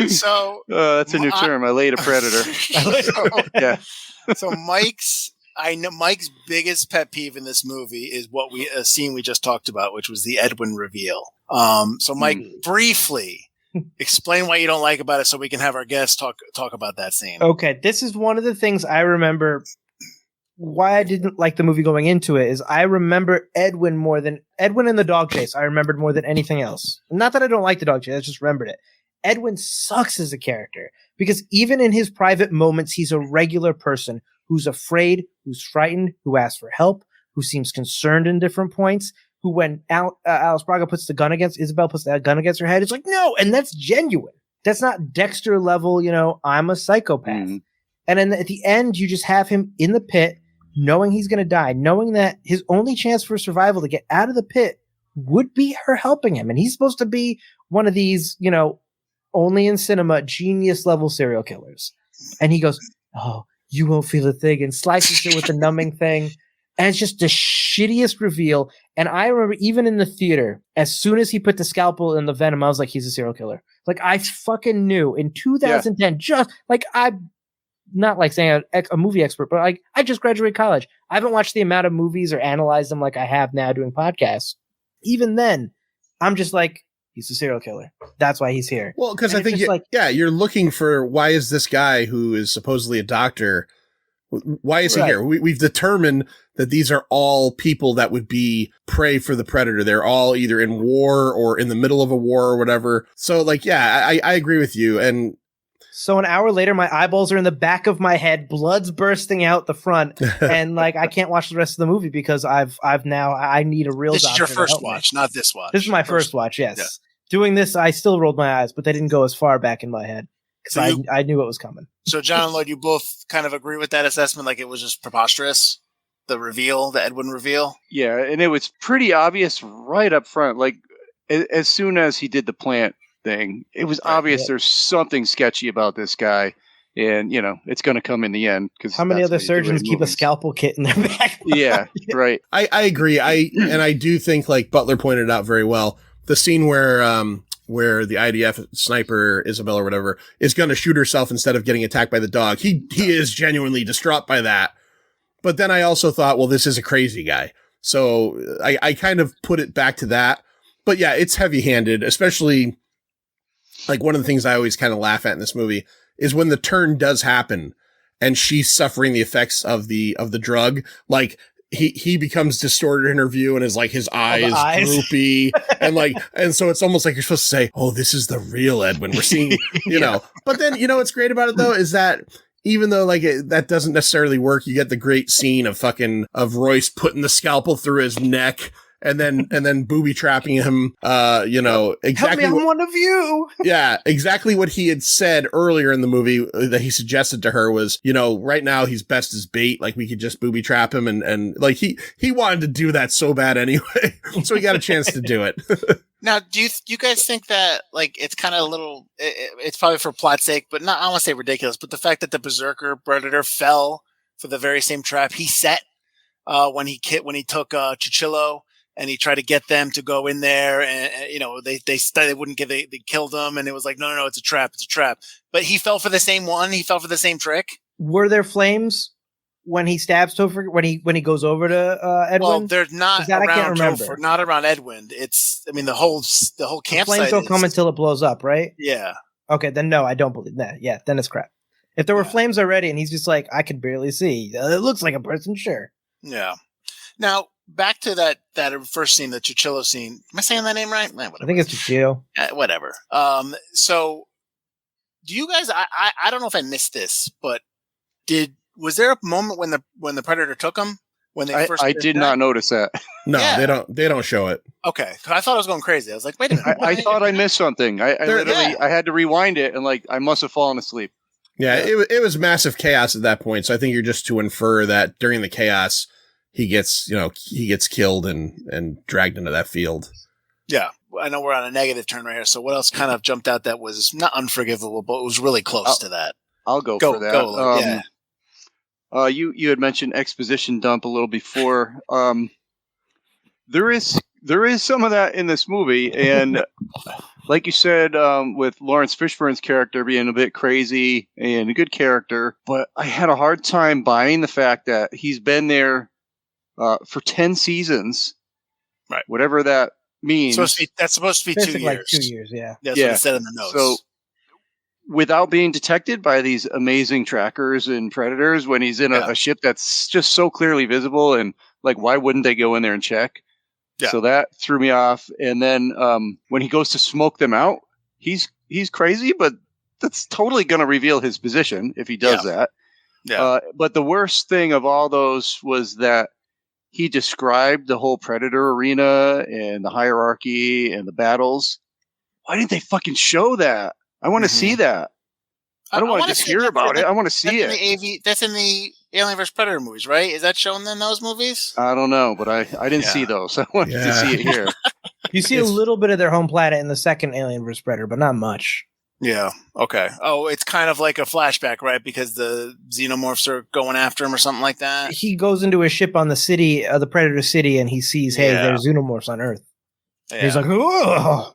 So that's a new term. I laid a predator. Yeah. So Mike's biggest pet peeve in this movie is a scene we just talked about, which was the Edwin reveal. So Mike, briefly explain what you don't like about it, so we can have our guests talk about that scene. Okay, this is one of the things I remember. Why I didn't like the movie going into it is I remember Edwin and the dog chase. I remembered more than anything else. Not that I don't like the dog chase, I just remembered it. Edwin sucks as a character because even in his private moments, he's a regular person who's afraid, who's frightened, who asks for help, who seems concerned in different points, who when Alice Braga puts the gun against Isabel, puts that gun against her head, it's like, no, and that's genuine. That's not Dexter level, I'm a psychopath. Mm-hmm. And then at the end, you just have him in the pit, knowing he's going to die, knowing that his only chance for survival to get out of the pit would be her helping him. And he's supposed to be one of these, only in cinema, genius level serial killers. And he goes, oh, you won't feel a thing, and slices it with the numbing thing. And it's just the shittiest reveal. And I remember even in the theater, as soon as he put the scalpel in the venom, I was like, he's a serial killer. Like, I fucking knew in 2010, just like not like saying a movie expert, but like I just graduated college. I haven't watched the amount of movies or analyzed them like I have now doing podcasts. Even then, I'm just like, he's a serial killer. That's why he's here. Well, because I think, you're looking for, why is this guy who is supposedly a doctor, why is he here? We've determined that these are all people that would be prey for the predator. They're all either in war or in the middle of a war or whatever. So, like, yeah, I agree with you. And so an hour later, my eyeballs are in the back of my head, blood's bursting out the front, and like I can't watch the rest of the movie because I need a real doctor. This is your first watch, not this watch. This is my first watch, yes. Yeah. Doing this, I still rolled my eyes, but they didn't go as far back in my head because I knew it was coming. So John and Lloyd, you both kind of agree with that assessment, like it was just preposterous? The reveal, the Edwin reveal? Yeah, and it was pretty obvious right up front. Like, as soon as he did the plant thing, it was obvious there's something sketchy about this guy, and it's going to come in the end. Because how many other surgeons keep a scalpel kit in their back? Yeah, right. I agree. I do think, like Butler pointed out very well, the scene where the IDF sniper Isabel or whatever is going to shoot herself instead of getting attacked by the dog. He is genuinely distraught by that. But then I also thought, well, this is a crazy guy. So I kind of put it back to that. But yeah, it's heavy-handed, especially. Like, one of the things I always kind of laugh at in this movie is when the turn does happen and she's suffering the effects of the drug. Like, he becomes distorted in her view and is like, his eyes droopy and so it's almost like you're supposed to say, oh, this is the real Edwin we're seeing, you know. But then, what's great about it though is that even though that doesn't necessarily work, you get the great scene of Royce putting the scalpel through his neck. And then booby trapping him, exactly. Help me, I'm one of you. Yeah, exactly what he had said earlier in the movie that he suggested to her was, right now he's best as bait. Like, we could just booby trap him, and like he wanted to do that so bad anyway, so he got a chance to do it. Now, do you guys think that, like, it's kind of a little, it's probably for plot's sake, but not, I don't want to say ridiculous, but the fact that the Berserker Predator fell for the very same trap he set when he took Chichillo. And he tried to get them to go in there, and they wouldn't get. They killed him, and it was like, no, it's a trap, it's a trap. But he fell for the same one. He fell for the same trick. Were there flames when he stabs Topher? When he goes over to Edwin? Well, they're not around. I can't remember. Topher, not around Edwin. It's. I mean, the whole campsite. The flames don't come until it blows up, right? Yeah. Okay, then no, I don't believe that. Yeah, then it's crap. If there were flames already, and he's just like, I could barely see. It looks like a person, sure. Yeah. Now, back to that first scene, the Chichillo scene. Am I saying that name right? I think it's Chichillo. Whatever. So, do you guys? I don't know if I missed this, but was there a moment when the Predator took him? When they first? I did not notice that. No, they don't show it. Okay, I thought I was going crazy. I was like, wait a minute. I thought I missed something. I literally I had to rewind it, and I must have fallen asleep. Yeah, it was massive chaos at that point. So I think you're just to infer that during the chaos, he gets killed and dragged into that field. Yeah. I know we're on a negative turn right here. So what else kind of jumped out that was not unforgivable, but it was really close to that? I'll go for that. You had mentioned exposition dump a little before. There is some of that in this movie. And like you said, with Lawrence Fishburne's character being a bit crazy and a good character, but I had a hard time buying the fact that he's been there for 10 seasons, right? Whatever that means. That's supposed to be 2 years. Like 2 years, yeah. That's what it said in the notes. So, without being detected by these amazing trackers and predators, when he's in a ship that's just so clearly visible, and why wouldn't they go in there and check? Yeah. So that threw me off. And then when he goes to smoke them out, he's crazy, but that's totally going to reveal his position if he does that. Yeah. But the worst thing of all those was that he described the whole Predator arena and the hierarchy and the battles. Why didn't they fucking show that? I want to see that. I don't want to just hear about it. I want to see it. That's in the Alien vs. Predator movies, right? Is that shown in those movies? I don't know, but I didn't see those. I wanted to see it here. You see a little bit of their home planet in the second Alien vs. Predator, but not much. Yeah. Okay. Oh, it's kind of like a flashback, right? Because the xenomorphs are going after him or something like that. He goes into a ship on the city, the Predator city, and he sees, hey, there's xenomorphs on Earth. Yeah. He's like, oh.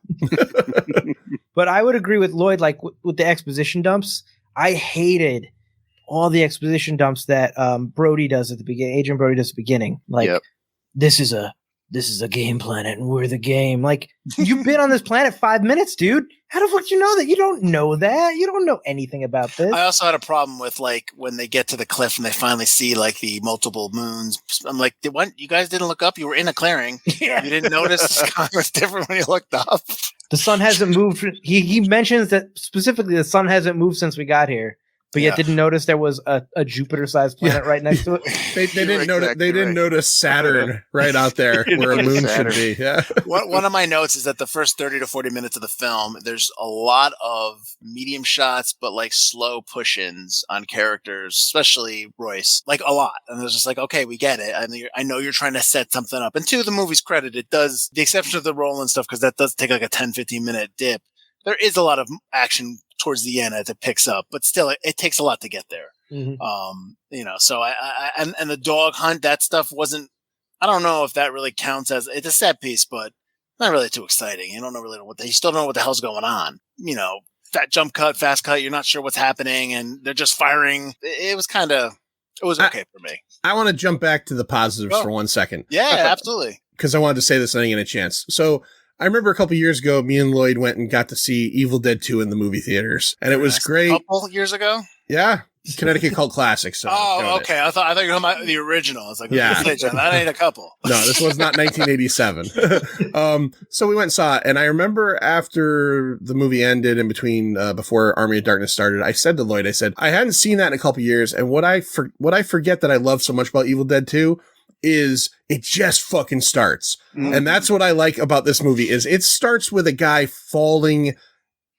But I would agree with Lloyd, with the exposition dumps. I hated all the exposition dumps that Brody does at the beginning, Adrien Brody does at the beginning. Like, this is a game planet and we're the game. Like, you've been on this planet 5 minutes, dude. How the fuck do you know that? You don't know that. You don't know anything about this. I also had a problem with, like, when they get to the cliff and they finally see, like, the multiple moons. I'm like, you guys didn't look up? You were in a clearing. Yeah. You didn't notice the sky was different when you looked up. The sun hasn't moved. He mentions that specifically the sun hasn't moved since we got here. But yet didn't notice there was a Jupiter-sized planet right next to it. They didn't notice. They didn't notice Saturn right out there where a moon should be. Yeah. One of my notes is that the first 30 to 40 minutes of the film, there's a lot of medium shots, but like slow push-ins on characters, especially Royce. Like a lot, and it's just like, okay, we get it. I know you're trying to set something up. And to the movie's credit, it does, the exception of the roll and stuff, because that does take like a 10-15 minute dip. There is a lot of action towards the end as it picks up, but still, it takes a lot to get there. Mm-hmm. So and the dog hunt, that stuff wasn't. I don't know if that really counts as it's a set piece, but not really too exciting. You don't know really you still don't know what the hell's going on. That jump cut, fast cut, you're not sure what's happening, and they're just firing. It was okay for me. I want to jump back to the positives for 1 second. Yeah, absolutely. Because I wanted to say this and I didn't get a chance. So I remember a couple years ago, me and Lloyd went and got to see Evil Dead 2 in the movie theaters, and it was great. A couple years ago? Yeah. Connecticut Cult Classic. So okay. I thought you were talking about the original. I was like, that ain't a couple. No, this was not 1987. So we went and saw it, and I remember after the movie ended and between before Army of Darkness started, I said to Lloyd, I hadn't seen that in a couple years, and what I forget that I love so much about Evil Dead 2 is it just fucking starts. Mm-hmm. And that's what I like about this movie is it starts with a guy falling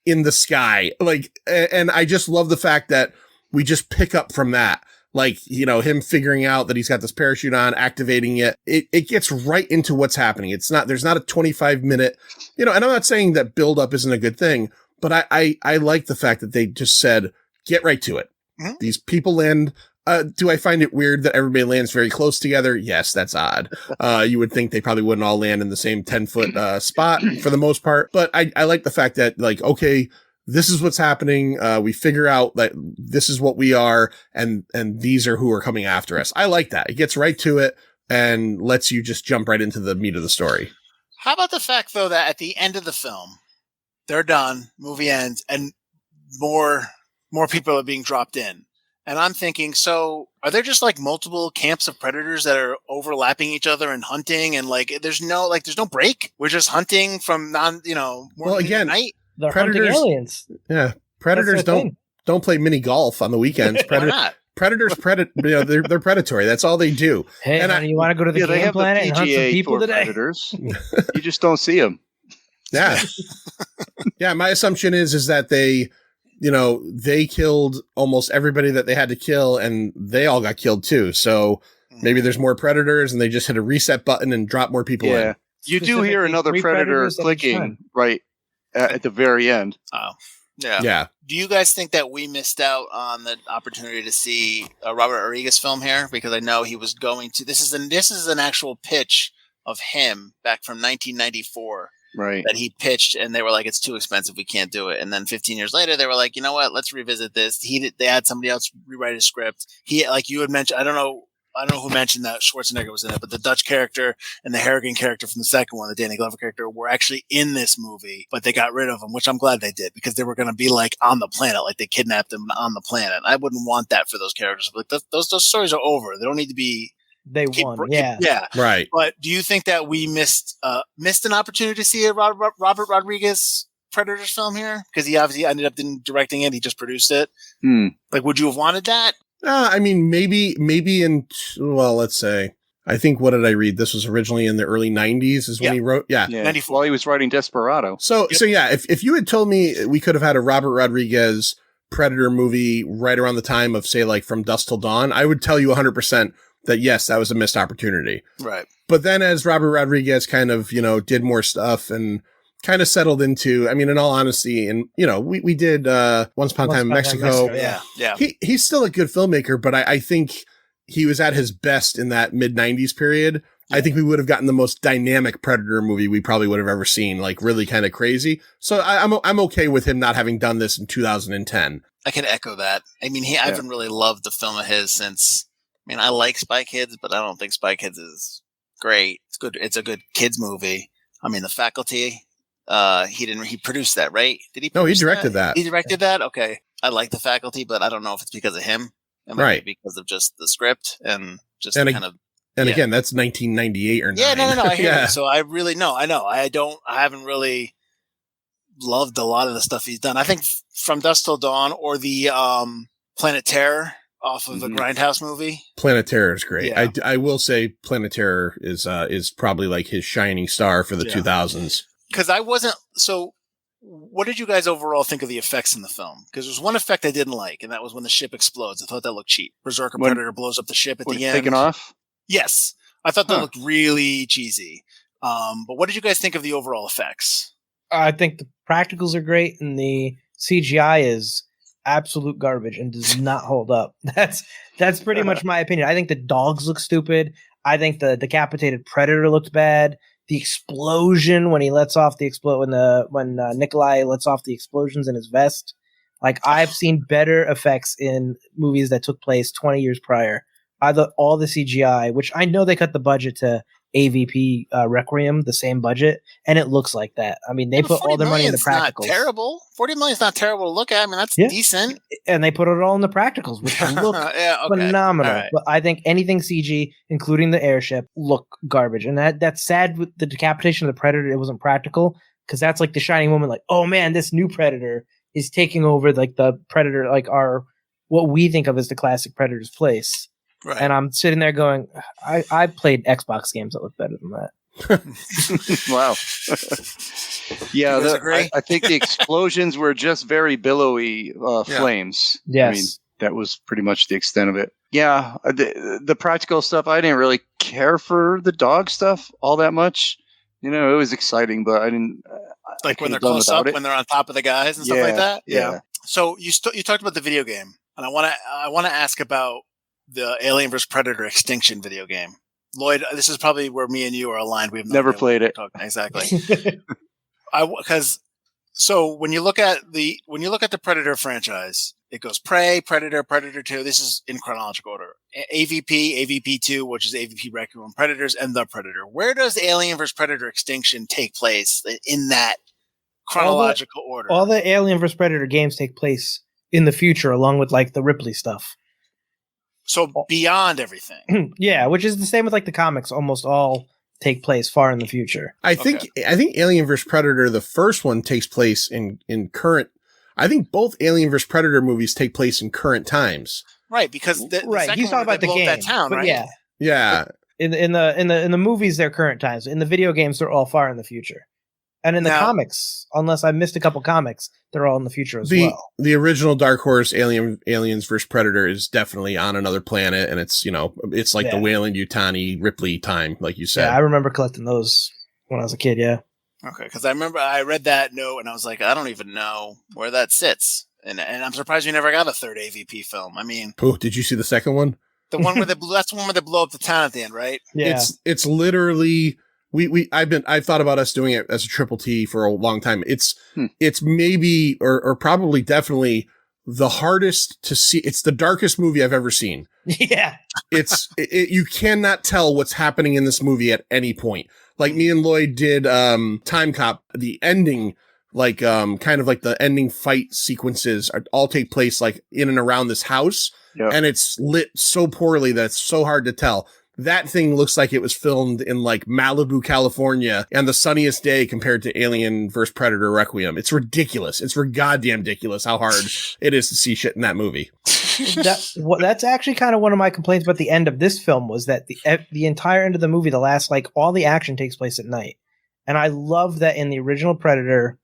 in the sky. Like, and I just love the fact that we just pick up from that. Like, him figuring out that he's got this parachute on, activating it. It gets right into what's happening. There's not a 25-minute, and I'm not saying that build up isn't a good thing, but I like the fact that they just said, get right to it. Mm-hmm. These people land. Do I find it weird that everybody lands very close together? Yes, that's odd. You would think they probably wouldn't all land in the same 10-foot spot for the most part. But I like the fact that, like, okay, this is what's happening. We figure out that this is what we are, and these are who are coming after us. I like that. It gets right to it and lets you just jump right into the meat of the story. How about the fact, though, that at the end of the film, they're done, movie ends, and more people are being dropped in? And I'm thinking, so are there just like multiple camps of predators that are overlapping each other and hunting? And like, there's no break. We're just hunting from morning to night. They're hunting aliens. Yeah. Predators don't play mini golf on the weekends. Why not? Predators, they're predatory. That's all they do. Hey, you want to go to the game planet and hunt some people today? Predators. You just don't see them. Yeah. Yeah. My assumption is that they killed almost everybody that they had to kill, and they all got killed too. So maybe there's more predators, and they just hit a reset button and drop more people in. You do hear another predator clicking right at the very end. Oh, yeah. Do you guys think that we missed out on the opportunity to see a Robert Rodriguez film here? Because I know he was going to. This is an actual pitch of him back from 1994. Right. That he pitched, and they were like, it's too expensive, we can't do it. And then 15 years later, they were like, you know what, let's revisit this. They had somebody else rewrite his script. He, like you had mentioned, I don't know who mentioned that Schwarzenegger was in it, but the Dutch character and the Harrigan character from the second one, the Danny Glover character, were actually in this movie, but they got rid of them, which I'm glad they did, because they were going to be like on the planet, like they kidnapped them on the planet. I wouldn't want that for those characters. Like those stories are over. They don't need to be. They won, yeah. Right. But do you think that we missed an opportunity to see a Robert Rodriguez Predators film here? Because he obviously ended up directing it. He just produced it. Like, would you have wanted that? I mean, maybe let's say, I think, what did I read? This was originally in the early 90s is when he wrote. Yeah. 94. While he was writing Desperado. So yeah, if you had told me we could have had a Robert Rodriguez Predator movie right around the time of, say, like From Dusk Till Dawn, I would tell you 100% that yes, that was a missed opportunity. Right. But then as Robert Rodriguez kind of, did more stuff and kind of settled into, I mean, in all honesty, and, we did Once Upon a Time in Mexico. Yeah. He's still a good filmmaker, but I think he was at his best in that mid-90s period. I think we would have gotten the most dynamic Predator movie we probably would have ever seen, like really kind of crazy. So I'm okay with him not having done this in 2010. I can echo that. I mean, I haven't really loved the film of his since. I mean, I like Spy Kids, but I don't think Spy Kids is great. It's good. It's a good kids movie. I mean, The Faculty. He produced that, right? Did he? No, he directed that. He directed that. Okay, I like The Faculty, but I don't know if it's because of him. It might Right. be because of just the script and just And kind of. And again, that's 1998 or 9. Yeah, no. I hear you. So I really know. I know. I haven't really loved a lot of the stuff he's done. I think From Dusk Till Dawn or the Planet Terror off of the Grindhouse movie. Planet Terror is great. Yeah. I will say Planet Terror is probably like his shining star for the 2000s. Because I wasn't so. What did you guys overall think of the effects in the film? Because there's one effect I didn't like, and that was when the ship explodes. I thought that looked cheap. Berserker Predator blows up the ship at the end. Taken off? Yes. I thought that looked really cheesy. But what did you guys think of the overall effects? I think the practicals are great, and the CGI is absolute garbage and does not hold up. That's pretty much my opinion. I think the dogs look stupid. I think the decapitated predator looked bad. The explosion when he lets off the when Nikolai lets off the explosions in his vest. Like, I've seen better effects in movies that took place 20 years prior. I thought all the CGI, which I know they cut the budget to AVP Requiem, the same budget, and it looks like that. I mean, they put all their money in the practicals. Not terrible. $40 million is not terrible to look at. I mean, that's decent. And they put it all in the practicals, which look phenomenal. Right. But I think anything CG, including the airship, look garbage. And that's sad with the decapitation of the Predator. It wasn't practical, because that's like the shining moment. Like, oh man, this new Predator is taking over like the Predator, like what we think of as the classic Predator's place. Right. And I'm sitting there going, I played Xbox games that look better than that. Wow. Yeah, I think the explosions were just very billowy flames. Yes. I mean, that was pretty much the extent of it. Yeah, the practical stuff, I didn't really care for the dog stuff all that much. You know, it was exciting, but I didn't... Like when they're close up, when they're on top of the guys and stuff like that? Yeah. So you talked about the video game, and I want to ask about the Alien vs. Predator Extinction video game. Lloyd, this is probably where me and you are aligned. We've never played it. Exactly. So when you look at the Predator franchise, it goes Prey, Predator, Predator 2. This is in chronological order. AVP, AVP 2, which is AVP Requiem, Predators, and the Predator. Where does Alien vs. Predator Extinction take place in that chronological order? All the Alien vs. Predator games take place in the future, along with like the Ripley stuff. So beyond everything. Yeah, which is the same with like the comics. Almost all take place far in the future. I think Alien vs. Predator, the first one, takes place in current. I think both Alien vs. Predator movies take place in current times. Right, because the he's talking about the game, that town, right? Yeah, yeah. In the movies, they're current times. In the video games, they're all far in the future. And in the comics, unless I missed a couple comics, they're all in the future as well. The original Dark Horse Aliens vs. Predator is definitely on another planet, and it's like the Weyland-Yutani Ripley time, like you said. Yeah, I remember collecting those when I was a kid, yeah. Okay, because I remember I read that note, and I was like, I don't even know where that sits. And I'm surprised we never got a third AVP film. I mean... Oh, did you see the second one? The one where that's the one where they blow up the town at the end, right? Yeah. It's literally... I've thought about us doing it as a triple T for a long time. It's maybe or probably definitely the hardest to see. It's the darkest movie I've ever seen. Yeah. You cannot tell what's happening in this movie at any point. Like me and Lloyd did Time Cop, the ending, like kind of like the ending fight sequences all take place like in and around this house. Yep. And it's lit so poorly that it's so hard to tell. That thing looks like it was filmed in like Malibu, California, and the sunniest day compared to Alien vs. Predator Requiem. It's ridiculous. It's goddamn ridiculous how hard it is to see shit in that movie. That's actually kind of one of my complaints about the end of this film was that the entire end of the movie, the last, like, all the action takes place at night. And I love that in the original Predator,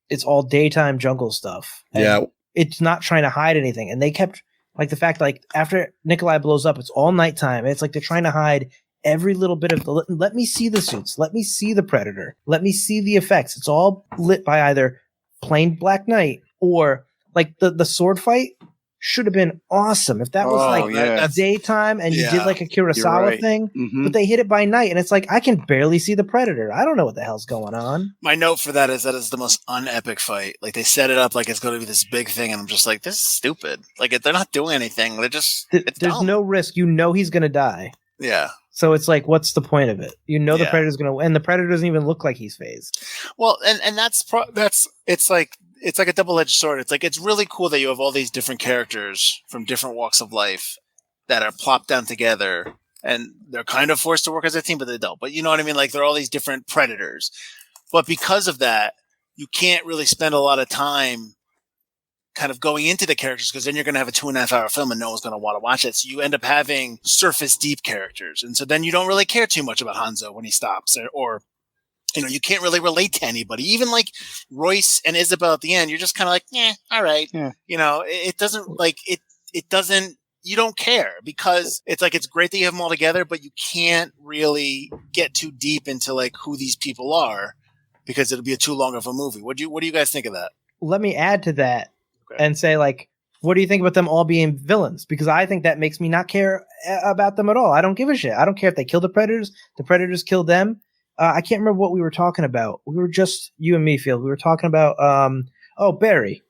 it's all daytime jungle stuff. Yeah. It's not trying to hide anything. And they kept... Like the fact, like after Nikolai blows up, it's all nighttime. It's like they're trying to hide every little bit of the. Let me see the suits. Let me see the Predator. Let me see the effects. It's all lit by either plain black night or like the sword fight should have been awesome. If that was like yeah. daytime and you did like a You're Kurosawa right. thing, Mhm. but they hit it by night, and it's like I can barely see the Predator. I don't know what the hell's going on. My note for that is the most unepic fight. Like they set it up like it's going to be this big thing, and I'm just like, this is stupid. Like they're not doing anything. They're just There's dumb. no risk. You know he's going to die. Yeah. So it's like, what's the point of it? You know the Yeah. Predator's going to, and the Predator doesn't even look like he's phased. Well, and that's it's like a double-edged sword. It's like it's really cool that you have all these different characters from different walks of life that are plopped down together, and they're kind of forced to work as a team, but they don't. But you know what I mean? Like they're all these different predators. But because of that, you can't really spend a lot of time kind of going into the characters, because then you're going to have a 2.5 hour film and no one's going to want to watch it. So you end up having surface deep characters. And so then you don't really care too much about Hanzo when he stops, or you know, you can't really relate to anybody. Even like Royce and Isabel at the end, you're just kind of like, yeah, all right. Yeah. You know, it doesn't like it doesn't, you don't care, because it's like, it's great that you have them all together, but you can't really get too deep into like who these people are, because it'll be too long of a movie. What do you guys think of that? Let me add to that and say, like, what do you think about them all being villains? Because I think that makes me not care about them at all. I don't give a shit. I don't care if they kill the Predators kill them. I can't remember what we were talking about. We were just, you and me, Field. We were talking about, Barry,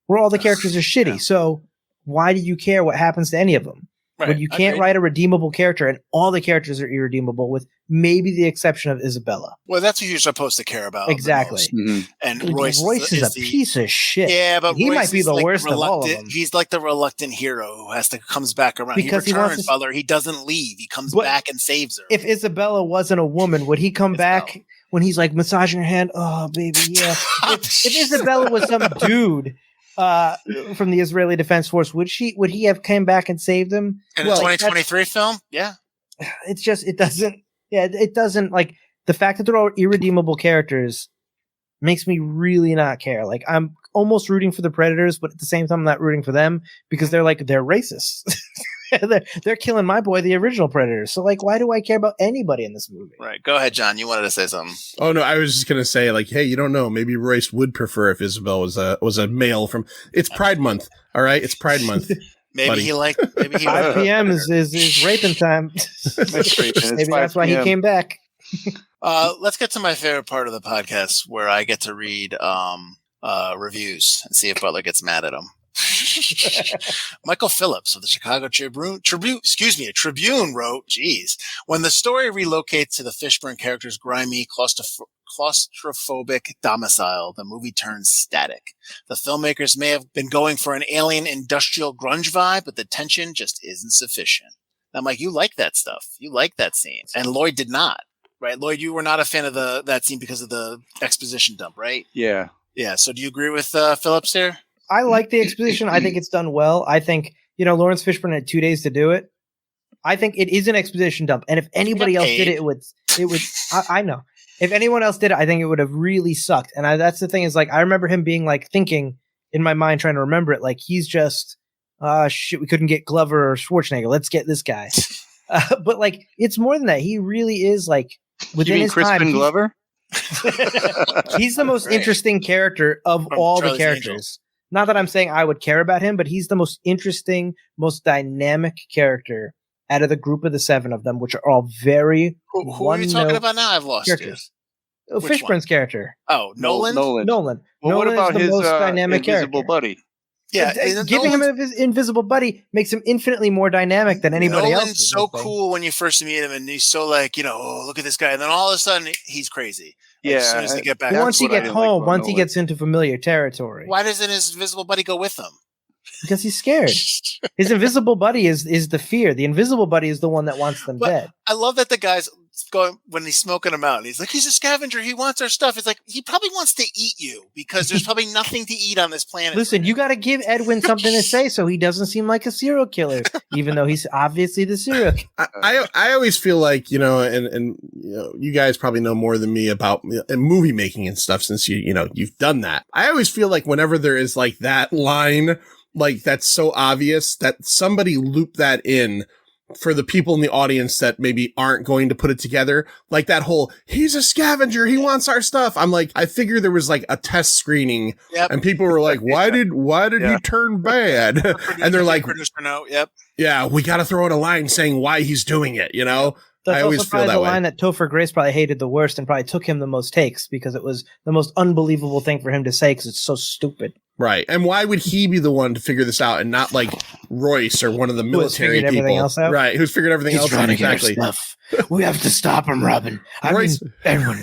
where all the characters are shitty. Yeah. So why do you care what happens to any of them? Right. When you can't write a redeemable character and all the characters are irredeemable, with maybe the exception of Isabella. Well, that's what you're supposed to care about. Exactly. Mm-hmm. And Royce is a piece of shit. Yeah, but he Royce might be the like worst of all of them. He's like the reluctant hero who comes back around. Because he returns, Butler. He doesn't leave. He comes back and saves her. If Isabella wasn't a woman, would he come back when he's like massaging her hand? Oh, baby, yeah. if Isabella was some dude from the Israeli Defense Force, would he have came back and saved him? In the 2023 film? Yeah. It's just, it doesn't, like, the fact that they're all irredeemable characters makes me really not care. Like, I'm almost rooting for the Predators, but at the same time, I'm not rooting for them, because they're racist. they're killing my boy, the original Predators. So, like, why do I care about anybody in this movie? Right. Go ahead, John. You wanted to say something. Oh, no, I was just going to say, like, hey, you don't know. Maybe Royce would prefer if Isabel was a male from... It's Pride Month, all right? It's Pride Month. Maybe 5 p.m. is raping time. Maybe that's why he came back. Let's get to my favorite part of the podcast, where I get to read reviews and see if Butler gets mad at them. Michael Phillips of the Chicago Tribune wrote, geez, when the story relocates to the Fishburne character's grimy, claustrophobic domicile, the movie turns static. The filmmakers may have been going for an alien industrial grunge vibe, but the tension just isn't sufficient. Now, Mike, you like that stuff. You like that scene. And Lloyd did not, right? Lloyd, you were not a fan of that scene because of the exposition dump, right? Yeah. Yeah. So do you agree with Phillips here? I like the exposition. I think it's done well. I think, Lawrence Fishburne had 2 days to do it. I think it is an exposition dump. And if anybody else did it, it would, I know. If anyone else did it, I think it would have really sucked. And that's the thing is, like, I remember him being like thinking in my mind, trying to remember it. Like, he's just, shit, we couldn't get Glover or Schwarzenegger. Let's get this guy. But like, it's more than that. He really is like within his Crispin time. Glover? He's the most interesting character of all the characters. Angels. Not that I'm saying I would care about him, but he's the most interesting, most dynamic character out of the group of the 7 of them, which are all very Who are you talking about now? I've lost characters. Fishburne's character. Oh, Nolan? Nolan. Well, Nolan what about is the his most dynamic invisible character. buddy? Yeah, giving him his invisible buddy makes him infinitely more dynamic than anybody else. Nolan's so cool when you first meet him, and he's so like, oh, look at this guy, and then all of a sudden he's crazy. Yeah, as soon as they get back. Once he gets home, once he gets into familiar territory. Why doesn't his invisible buddy go with him? Because he's scared. His invisible buddy is the fear. The invisible buddy is the one that wants them dead. I love that the guy's going when he's smoking them out. And he's like, he's a scavenger. He wants our stuff. It's like, he probably wants to eat you, because there's probably nothing to eat on this planet. Listen, you got to give Edwin something to say so he doesn't seem like a serial killer, even though he's obviously the serial killer. I always feel like, and you guys probably know more than me about movie making and stuff, since you've done that. I always feel like whenever there is like that line, like that's so obvious, that somebody looped that in for the people in the audience that maybe aren't going to put it together, like that whole, he's a scavenger, he wants our stuff. I'm like, I figure there was like a test screening and people were like, why did he turn bad? And they're like, yeah, we got to throw out a line saying why he's doing it, you know? That's I always also feel probably that the way. line that Topher Grace probably hated the worst and probably took him the most takes because it was the most unbelievable thing for him to say because it's so stupid. Right. And why would he be the one to figure this out and not like Royce or one of the military people? Everything else out? Right. Who's figured everything else out? Exactly. We have to stop him, Robin. Everyone.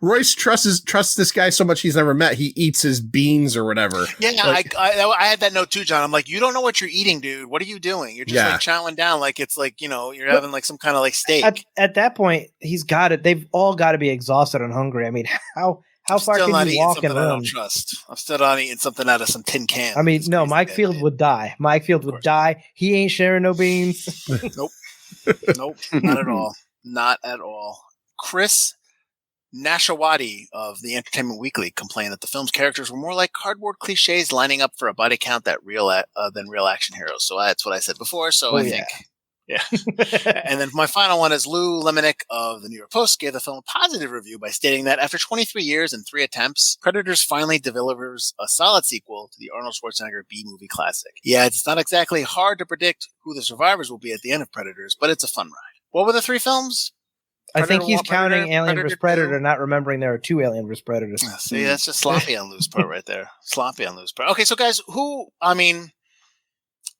Royce trusts this guy so much he's never met. He eats his beans or whatever. Yeah, like, I had that note too, John. I'm like, you don't know what you're eating, dude. What are you doing? You're just like chowing down like it's like, you know, you're having like some kind of like steak. At that point, he's got it. They've all got to be exhausted and hungry. I mean, how far can you walk and run? I don't trust. I'm still not eating something out of some tin can. I mean, no, Mike Field would die. Mike Field would die. He ain't sharing no beans. Nope. Nope. Not at all. Not at all. Chris Nashawati of the Entertainment Weekly complained that the film's characters were more like cardboard cliches lining up for a body count than real action heroes. So that's what I said before. So I think. Yeah. And then my final one is Lou Lemonick of the New York Post gave the film a positive review by stating that after 23 years and 3 attempts, Predators finally delivers a solid sequel to the Arnold Schwarzenegger B-movie classic. Yeah, it's not exactly hard to predict who the survivors will be at the end of Predators, but it's a fun ride. What were the 3 films? I think he's counting Alien vs. Predator, not remembering there are 2 Alien vs. Predators. See, that's just sloppy on Lou's part right there. Sloppy on Lou's part. Okay, so guys,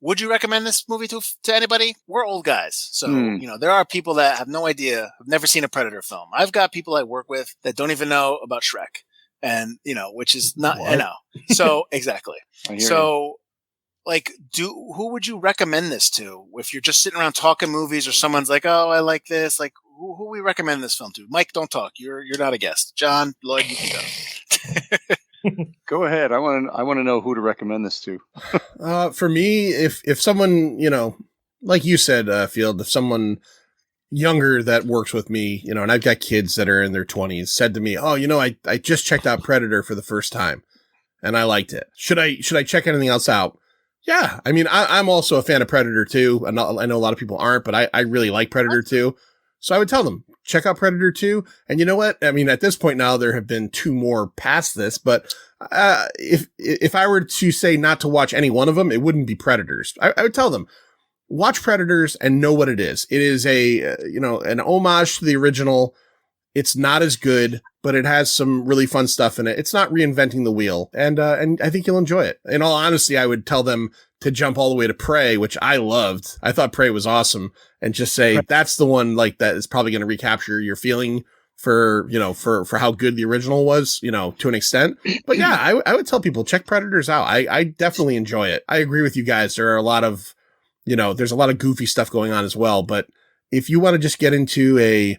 would you recommend this movie to anybody? We're old guys. So, you know, there are people that have no idea, have never seen a Predator film. I've got people I work with that don't even know about Shrek. And, you know, which is not, I know. So, exactly. So, like, who would you recommend this to? If you're just sitting around talking movies or someone's like, oh, I like this. Like, who we recommend this film to? Mike, don't talk. You're not a guest. John, Lloyd, you can go. Go ahead. I want to know who to recommend this to. For me, if someone, you know, like you said, Field, if someone younger that works with me, you know, and I've got kids that are in their 20s, said to me, oh, you know, I just checked out Predator for the first time and I liked it. Should I check anything else out? Yeah. I mean, I'm also a fan of Predator 2. I know a lot of people aren't, but I really like Predator 2. So I would tell them, check out Predator 2. And you know what? I mean, at this point now, there have been 2 more past this, but if I were to say not to watch any one of them, it wouldn't be Predators. I would tell them, watch Predators and know what it is. It is an homage to the original. It's not as good, but it has some really fun stuff in it. It's not reinventing the wheel, and I think you'll enjoy it. In all honesty, I would tell them to jump all the way to Prey, which I loved. I thought Prey was awesome, and just say that's the one like that is probably going to recapture your feeling for how good the original was, you know, to an extent. But yeah, I would tell people check Predators out. I definitely enjoy it. I agree with you guys. There are a lot of, you know, there's a lot of goofy stuff going on as well. But if you want to just get into a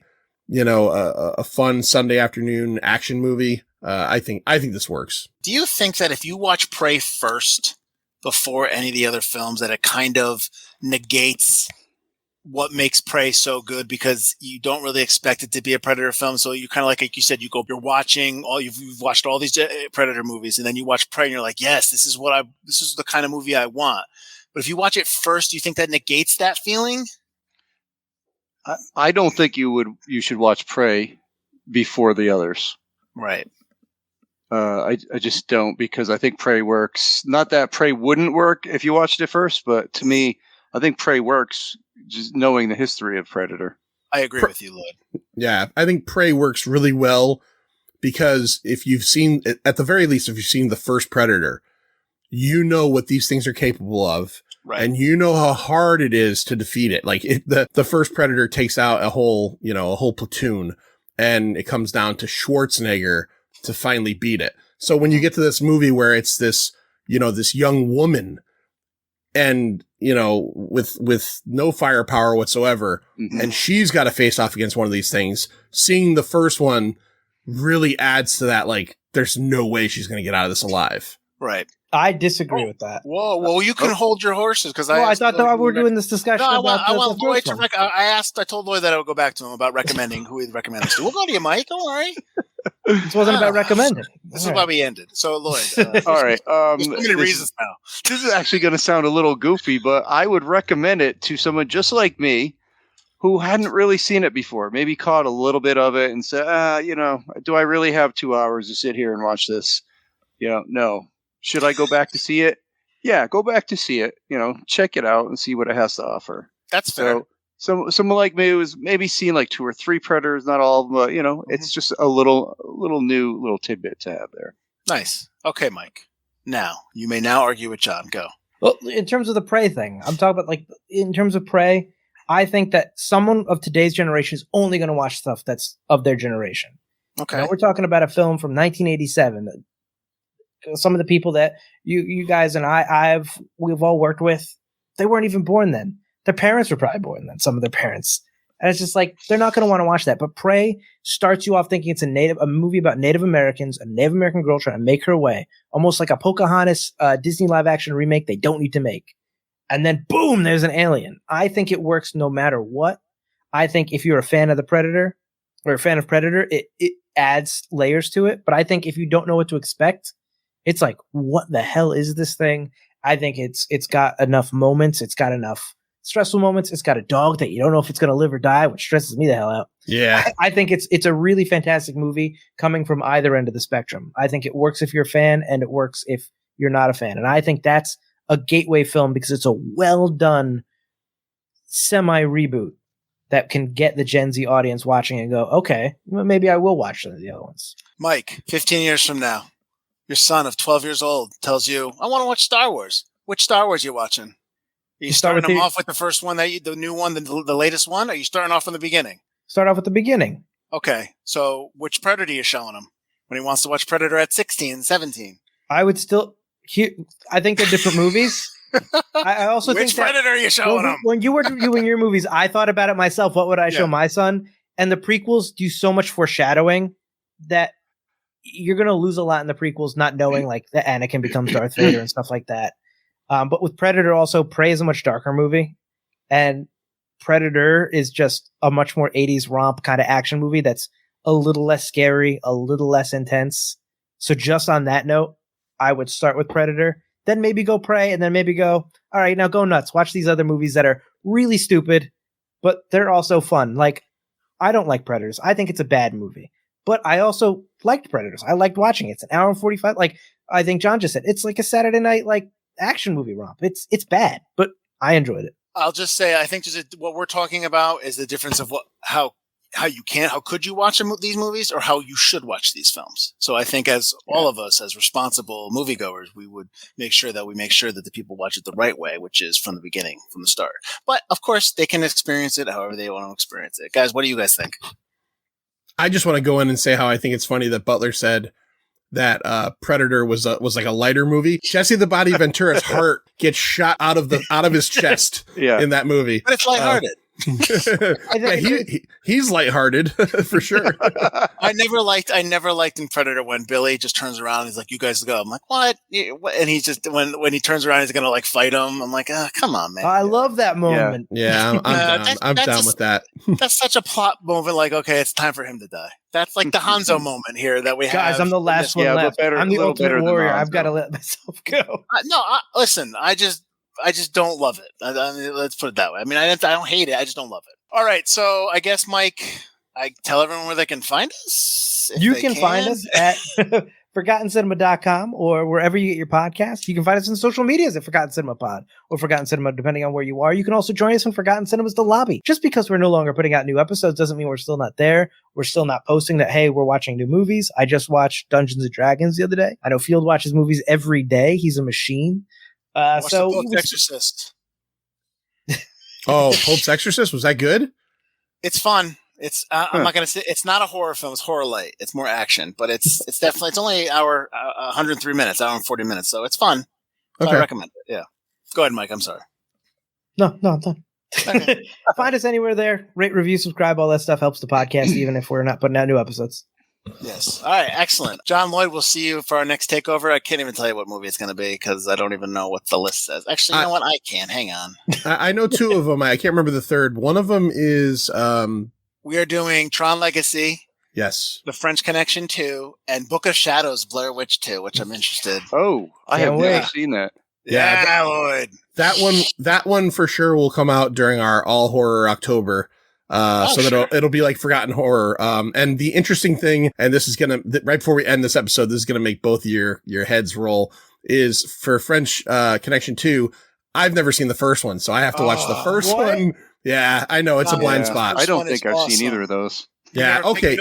fun Sunday afternoon action movie, I think this works. Do you think that if you watch Prey first before any of the other films, that it kind of negates what makes Prey so good because you don't really expect it to be a Predator film? So you kind of like you said, you've watched all these Predator movies, and then you watch Prey and you're like, yes, this is the kind of movie I want. But if you watch it first, do you think that negates that feeling? I don't think you should watch Prey before the others. Right. I just don't, because I think Prey works. Not that Prey wouldn't work if you watched it first, but to me, I think Prey works just knowing the history of Predator. I agree with you, Lloyd. Yeah, I think Prey works really well because if you've seen, at the very least, if you've seen the first Predator, you know what these things are capable of. Right. And you know how hard it is to defeat it. Like the first Predator takes out a whole platoon, and it comes down to Schwarzenegger to finally beat it. So when you get to this movie where it's this young woman and, you know, with no firepower whatsoever, and she's got to face off against one of these things, seeing the first one really adds to that. Like, there's no way she's going to get out of this alive. Right. I disagree with that. Whoa! Well, you can hold your horses because I thought that we were doing this discussion. No, I want Lloyd to I told Lloyd that I would go back to him about recommending who he'd recommend this to. We'll go to you, Mike. Don't worry. This wasn't about recommending. This is why we ended. So, Lloyd. All right. There's so many this reasons is- now. This is actually going to sound a little goofy, but I would recommend it to someone just like me who hadn't really seen it before, maybe caught a little bit of it and said, do I really have 2 hours to sit here and watch this? No. Should I go back to see it? Yeah, go back to see it. Check it out and see what it has to offer. That's fair. So someone like me who's maybe seen like 2 or 3 Predators, not all of them, but it's just a little new tidbit to have there. Nice. Okay, Mike. Now, you may now argue with John. Go. Well, in terms of the Prey thing, I'm talking about in terms of Prey, I think that someone of today's generation is only going to watch stuff that's of their generation. Okay. Now, we're talking about a film from 1987. Some of the people that you guys and we've all worked with, they weren't even born then. Their parents were probably born then, some of their parents. And it's just like, they're not going to want to watch that. But Prey starts you off thinking it's a movie about Native Americans, a Native American girl trying to make her way, almost like a Pocahontas Disney live action remake they don't need to make. And then boom, there's an alien. I think it works no matter what. I think if you're a fan of the Predator or a fan of Predator, it adds layers to it. But I think if you don't know what to expect, it's like, what the hell is this thing? I think it's got enough moments. It's got enough stressful moments. It's got a dog that you don't know if it's going to live or die, which stresses me the hell out. Yeah. I think it's a really fantastic movie coming from either end of the spectrum. I think it works if you're a fan, and it works if you're not a fan. And I think that's a gateway film because it's a well done semi reboot that can get the Gen Z audience watching and go, okay, well, maybe I will watch some of the other ones. Mike, 15 years from now, your son of 12 years old tells you, I want to watch Star Wars. Which Star Wars are you watching? Are you starting them off with the first one, the new one, the latest one? Or are you starting off from the beginning? Start off at the beginning. Okay. So which Predator are you showing him when he wants to watch Predator at 16, 17? I would still... I think they're different movies. I also Which think that Predator are you showing him? when you were reviewing your movies, I thought about it myself. What would I show my son? And the prequels do so much foreshadowing that you're going to lose a lot in the prequels, not knowing like that Anakin becomes Darth Vader and stuff like that. But with Predator, also, Prey is a much darker movie, and Predator is just a much more 80s romp kind of action movie that's a little less scary, a little less intense. So just on that note, I would start with Predator, then maybe go Prey, and then maybe go, all right, now go nuts. Watch these other movies that are really stupid, but they're also fun. Like, I don't like Predators. I think it's a bad movie, but I also liked Predators. I liked watching it. It's an hour and 45. Like I think John just said, it's like a Saturday night, like action movie romp. It's bad, but I enjoyed it. I'll just say, I think what we're talking about is the difference of how could you watch these movies or how you should watch these films. So I think as all of us, as responsible moviegoers, we would make sure that the people watch it the right way, which is from the beginning, from the start. But of course they can experience it however they want to experience it. Guys, what do you guys think? I just want to go in and say how I think it's funny that Butler said that Predator was like a lighter movie. Jesse the Body Ventura's heart gets shot out of his chest in that movie. But it's lighthearted. He's lighthearted for sure. I never liked in Predator when Billy just turns around and he's like, you guys go. I'm like, what? And he just, when he turns around, he's going to like fight him. I'm like, come on, man. I love that moment. Yeah, I'm down with that. That's such a plot moment. Like, okay, it's time for him to die. That's like the Hanzo moment here that we have. Guys, I'm the last one left. I'm the ultimate warrior. I've got to let myself go. Listen, I just don't love it. I mean, let's put it that way. I mean, I don't hate it. I just don't love it. All right. So I guess, Mike, I tell everyone where they can find us. You can find us at ForgottenCinema.com or wherever you get your podcast. You can find us on social medias at Forgotten Cinema Pod or Forgotten Cinema, depending on where you are. You can also join us on Forgotten Cinema's The Lobby. Just because we're no longer putting out new episodes doesn't mean we're still not there. We're still not posting that, hey, we're watching new movies. I just watched Dungeons & Dragons the other day. I know Field watches movies every day. He's a machine. So Pope's Exorcist. Oh, Pope's Exorcist, was that good? It's fun. It's I'm not gonna say it's not a horror film. It's horror light. It's more action, but it's definitely it's only 103 minutes, hour and 40 minutes, so it's fun. So I recommend it. Yeah, go ahead, Mike. I'm sorry. No, I'm done. Okay. Find us anywhere there. Rate, review, subscribe. All that stuff helps the podcast, even if we're not putting out new episodes. Yes. All right. Excellent. John Lloyd, we'll see you for our next takeover. I can't even tell you what movie it's going to be because I don't even know what the list says. Actually, you know what? I can. Hang on. I know two of them. I can't remember the third. One of them is... we are doing Tron Legacy. Yes. The French Connection 2, and Book of Shadows Blair Witch 2, which I'm interested. Oh, I have Can't never wait. seen that. Yeah, Lloyd. That one for sure will come out during our all horror October. So sure. that it'll be like forgotten horror. And the interesting thing, and this is right before we end this episode, this is gonna make both your heads roll, is for French Connection 2, I've never seen the first one, so I have to watch the first what? one. Yeah, I know it's a blind Yeah, spot. I don't one is think I've awesome. seen either of those. Yeah, okay.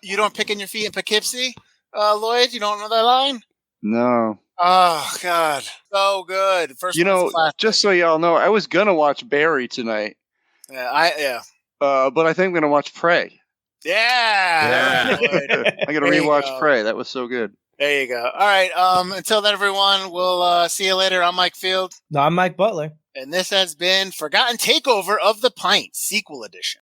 You don't pick in your feet in Poughkeepsie, Lloyd? You don't know that line? No. Oh, God. So good. First You one's know, classic. just so y'all know, I was gonna watch Barry tonight, Yeah. but I think I'm gonna watch Prey. Yeah. Lloyd. I'm gonna There you rewatch go. Prey. That was so good. There you go. All right. Until then, everyone, we'll see you later. I'm Mike Field, No, I'm Mike Butler. and this has been Forgotten Takeover of the Pint, Sequel Edition.